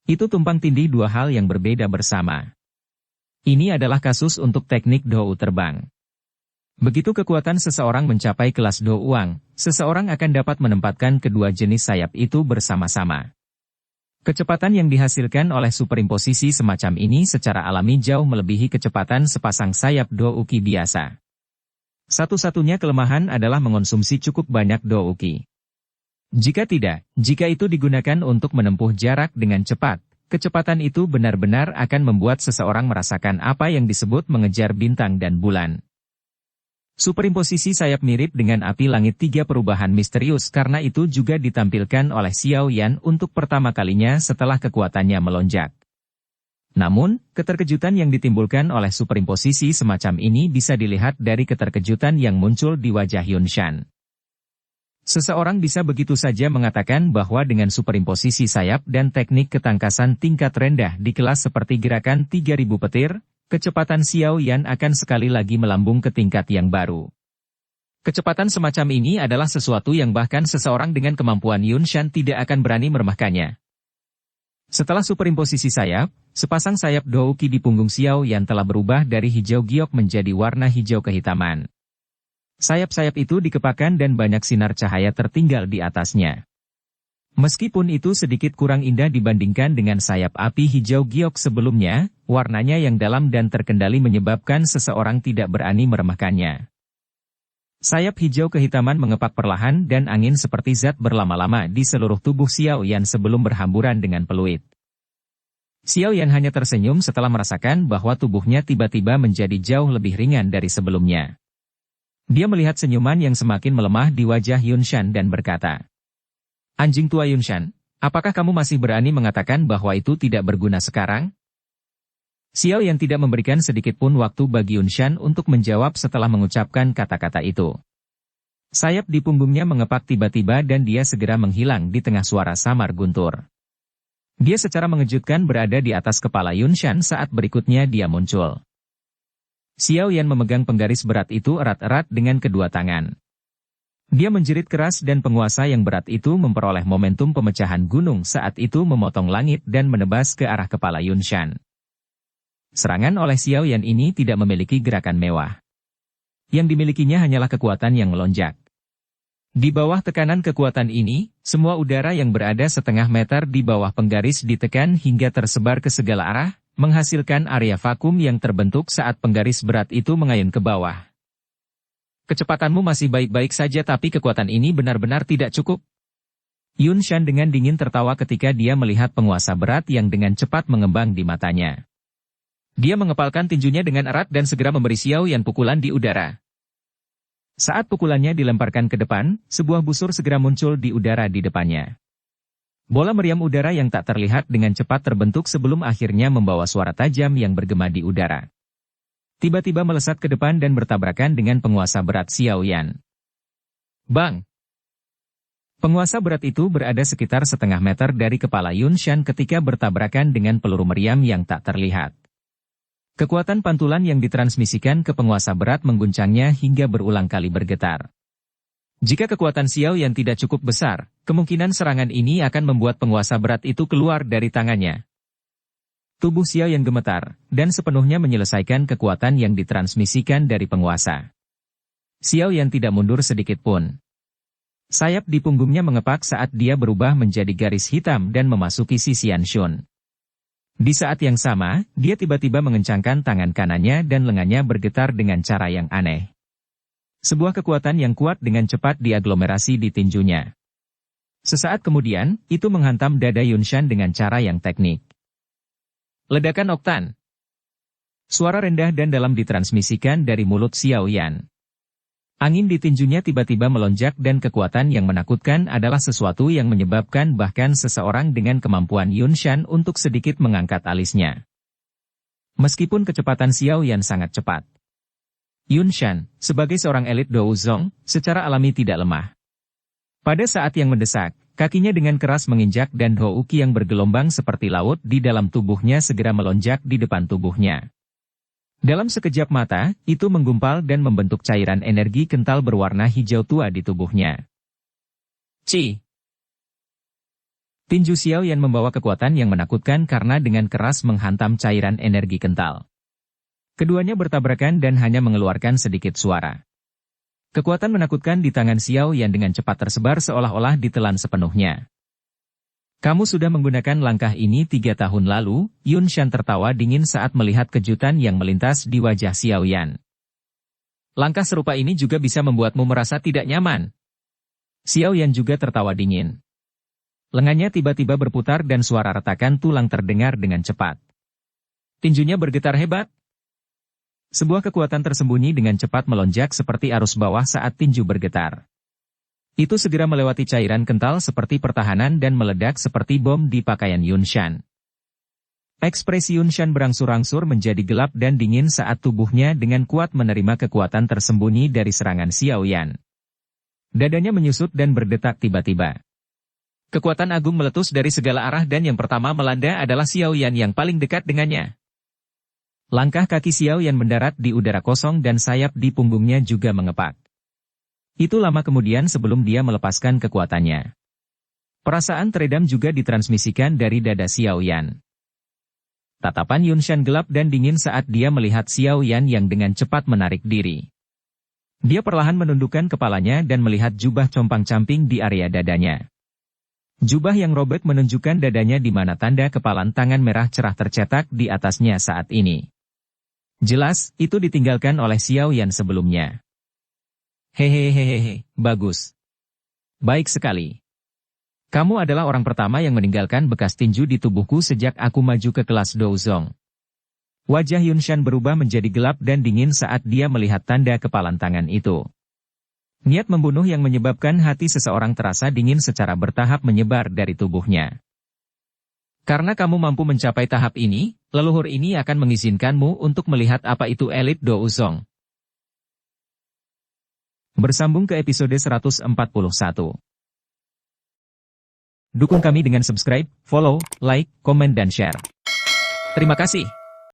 Itu tumpang tindih dua hal yang berbeda bersama. Ini adalah kasus untuk teknik Dou terbang. Begitu kekuatan seseorang mencapai kelas Douang, seseorang akan dapat menempatkan kedua jenis sayap itu bersama-sama. Kecepatan yang dihasilkan oleh superimposisi semacam ini secara alami jauh melebihi kecepatan sepasang sayap Douki biasa. Satu-satunya kelemahan adalah mengonsumsi cukup banyak Douki. Jika itu digunakan untuk menempuh jarak dengan cepat, kecepatan itu benar-benar akan membuat seseorang merasakan apa yang disebut mengejar bintang dan bulan. Superimposisi sayap mirip dengan api langit tiga perubahan misterius karena itu juga ditampilkan oleh Xiao Yan untuk pertama kalinya setelah kekuatannya melonjak. Namun, keterkejutan yang ditimbulkan oleh superimposisi semacam ini bisa dilihat dari keterkejutan yang muncul di wajah Yun Shan. Seseorang bisa begitu saja mengatakan bahwa dengan superimposisi sayap dan teknik ketangkasan tingkat rendah di kelas seperti gerakan 3000 petir, kecepatan Xiao Yan akan sekali lagi melambung ke tingkat yang baru. Kecepatan semacam ini adalah sesuatu yang bahkan seseorang dengan kemampuan Yun Shan tidak akan berani meremehkannya. Setelah superimposisi sayap, sepasang sayap Douki di punggung Xiao Yan telah berubah dari hijau giok menjadi warna hijau kehitaman. Sayap-sayap itu dikepakkan dan banyak sinar cahaya tertinggal di atasnya. Meskipun itu sedikit kurang indah dibandingkan dengan sayap api hijau giok sebelumnya, warnanya yang dalam dan terkendali menyebabkan seseorang tidak berani meremehkannya. Sayap hijau kehitaman mengepak perlahan dan angin seperti zat berlama-lama di seluruh tubuh Xiao Yan sebelum berhamburan dengan peluit. Xiao Yan hanya tersenyum setelah merasakan bahwa tubuhnya tiba-tiba menjadi jauh lebih ringan dari sebelumnya. Dia melihat senyuman yang semakin melemah di wajah Yunshan dan berkata, "Anjing tua Yunshan, apakah kamu masih berani mengatakan bahwa itu tidak berguna sekarang?" Xiao Yan tidak memberikan sedikit pun waktu bagi Yunshan untuk menjawab setelah mengucapkan kata-kata itu. Sayap di punggungnya mengepak tiba-tiba dan dia segera menghilang di tengah suara samar guntur. Dia secara mengejutkan berada di atas kepala Yunshan saat berikutnya dia muncul. Xiao Yan memegang penggaris berat itu erat-erat dengan kedua tangan. Dia menjerit keras dan penguasa yang berat itu memperoleh momentum pemecahan gunung saat itu memotong langit dan menebas ke arah kepala Yunshan. Serangan oleh Xiao Yan ini tidak memiliki gerakan mewah. Yang dimilikinya hanyalah kekuatan yang melonjak. Di bawah tekanan kekuatan ini, semua udara yang berada setengah meter di bawah penggaris ditekan hingga tersebar ke segala arah, menghasilkan area vakum yang terbentuk saat penggaris berat itu mengayun ke bawah. "Kecepatanmu masih baik-baik saja tapi kekuatan ini benar-benar tidak cukup." Yunshan dengan dingin tertawa ketika dia melihat penguasa berat yang dengan cepat mengembang di matanya. Dia mengepalkan tinjunya dengan erat dan segera memberi Xiao Yan pukulan di udara. Saat pukulannya dilemparkan ke depan, sebuah busur segera muncul di udara di depannya. Bola meriam udara yang tak terlihat dengan cepat terbentuk sebelum akhirnya membawa suara tajam yang bergema di udara. Tiba-tiba melesat ke depan dan bertabrakan dengan penguasa berat Xiao Yan. Bang! Penguasa berat itu berada sekitar setengah meter dari kepala Yunshan ketika bertabrakan dengan peluru meriam yang tak terlihat. Kekuatan pantulan yang ditransmisikan ke penguasa berat mengguncangnya hingga berulang kali bergetar. Jika kekuatan Xiao Yan tidak cukup besar, kemungkinan serangan ini akan membuat penguasa berat itu keluar dari tangannya. Tubuh Xiao Yan gemetar, dan sepenuhnya menyelesaikan kekuatan yang ditransmisikan dari penguasa. Xiao Yan tidak mundur sedikit pun. Sayap di punggungnya mengepak saat dia berubah menjadi garis hitam dan memasuki sisi Yanshun. Di saat yang sama, dia tiba-tiba mengencangkan tangan kanannya dan lengannya bergetar dengan cara yang aneh. Sebuah kekuatan yang kuat dengan cepat diaglomerasi di tinjunya. Sesaat kemudian, itu menghantam dada Yunshan dengan cara yang teknik. Ledakan oktan. Suara rendah dan dalam ditransmisikan dari mulut Xiao Yan. Angin di tinjunya tiba-tiba melonjak dan kekuatan yang menakutkan adalah sesuatu yang menyebabkan bahkan seseorang dengan kemampuan Yunshan untuk sedikit mengangkat alisnya. Meskipun kecepatan Xiao Yan sangat cepat. Yunshan, sebagai seorang elit Douzong, secara alami tidak lemah. Pada saat yang mendesak, kakinya dengan keras menginjak dan Houqi yang bergelombang seperti laut di dalam tubuhnya segera melonjak di depan tubuhnya. Dalam sekejap mata, itu menggumpal dan membentuk cairan energi kental berwarna hijau tua di tubuhnya. Ci! Tinju Xiao Yan membawa kekuatan yang menakutkan karena dengan keras menghantam cairan energi kental. Keduanya bertabrakan dan hanya mengeluarkan sedikit suara. Kekuatan menakutkan di tangan Xiao Yan dengan cepat tersebar seolah-olah ditelan sepenuhnya. "Kamu sudah menggunakan langkah ini 3 tahun lalu," Yunshan tertawa dingin saat melihat kejutan yang melintas di wajah Xiao Yan. "Langkah serupa ini juga bisa membuatmu merasa tidak nyaman." Xiao Yan juga tertawa dingin. Lengannya tiba-tiba berputar dan suara retakan tulang terdengar dengan cepat. Tinjunya bergetar hebat. Sebuah kekuatan tersembunyi dengan cepat melonjak seperti arus bawah saat tinju bergetar. Itu segera melewati cairan kental seperti pertahanan dan meledak seperti bom di pakaian Yunshan. Ekspresi Yunshan berangsur-angsur menjadi gelap dan dingin saat tubuhnya dengan kuat menerima kekuatan tersembunyi dari serangan Xiao Yan. Dadanya menyusut dan berdetak tiba-tiba. Kekuatan agung meletus dari segala arah dan yang pertama melanda adalah Xiao Yan yang paling dekat dengannya. Langkah kaki Xiao Yan mendarat di udara kosong dan sayap di punggungnya juga mengepak. Itu lama kemudian sebelum dia melepaskan kekuatannya. Perasaan teredam juga ditransmisikan dari dada Xiao Yan. Tatapan Yunshan gelap dan dingin saat dia melihat Xiao Yan yang dengan cepat menarik diri. Dia perlahan menundukkan kepalanya dan melihat jubah compang-camping di area dadanya. Jubah yang robek menunjukkan dadanya di mana tanda kepalan tangan merah cerah tercetak di atasnya saat ini. Jelas, itu ditinggalkan oleh Xiao Yan sebelumnya. Hehehehe, bagus. Baik sekali. Kamu adalah orang pertama yang meninggalkan bekas tinju di tubuhku sejak aku maju ke kelas Douzong. Wajah Yunshan berubah menjadi gelap dan dingin saat dia melihat tanda kepalan tangan itu. Niat membunuh yang menyebabkan hati seseorang terasa dingin secara bertahap menyebar dari tubuhnya. Karena kamu mampu mencapai tahap ini, leluhur ini akan mengizinkanmu untuk melihat apa itu elit Douzong. Bersambung ke episode 141. Dukung kami dengan subscribe, follow, like, komen dan share. Terima kasih.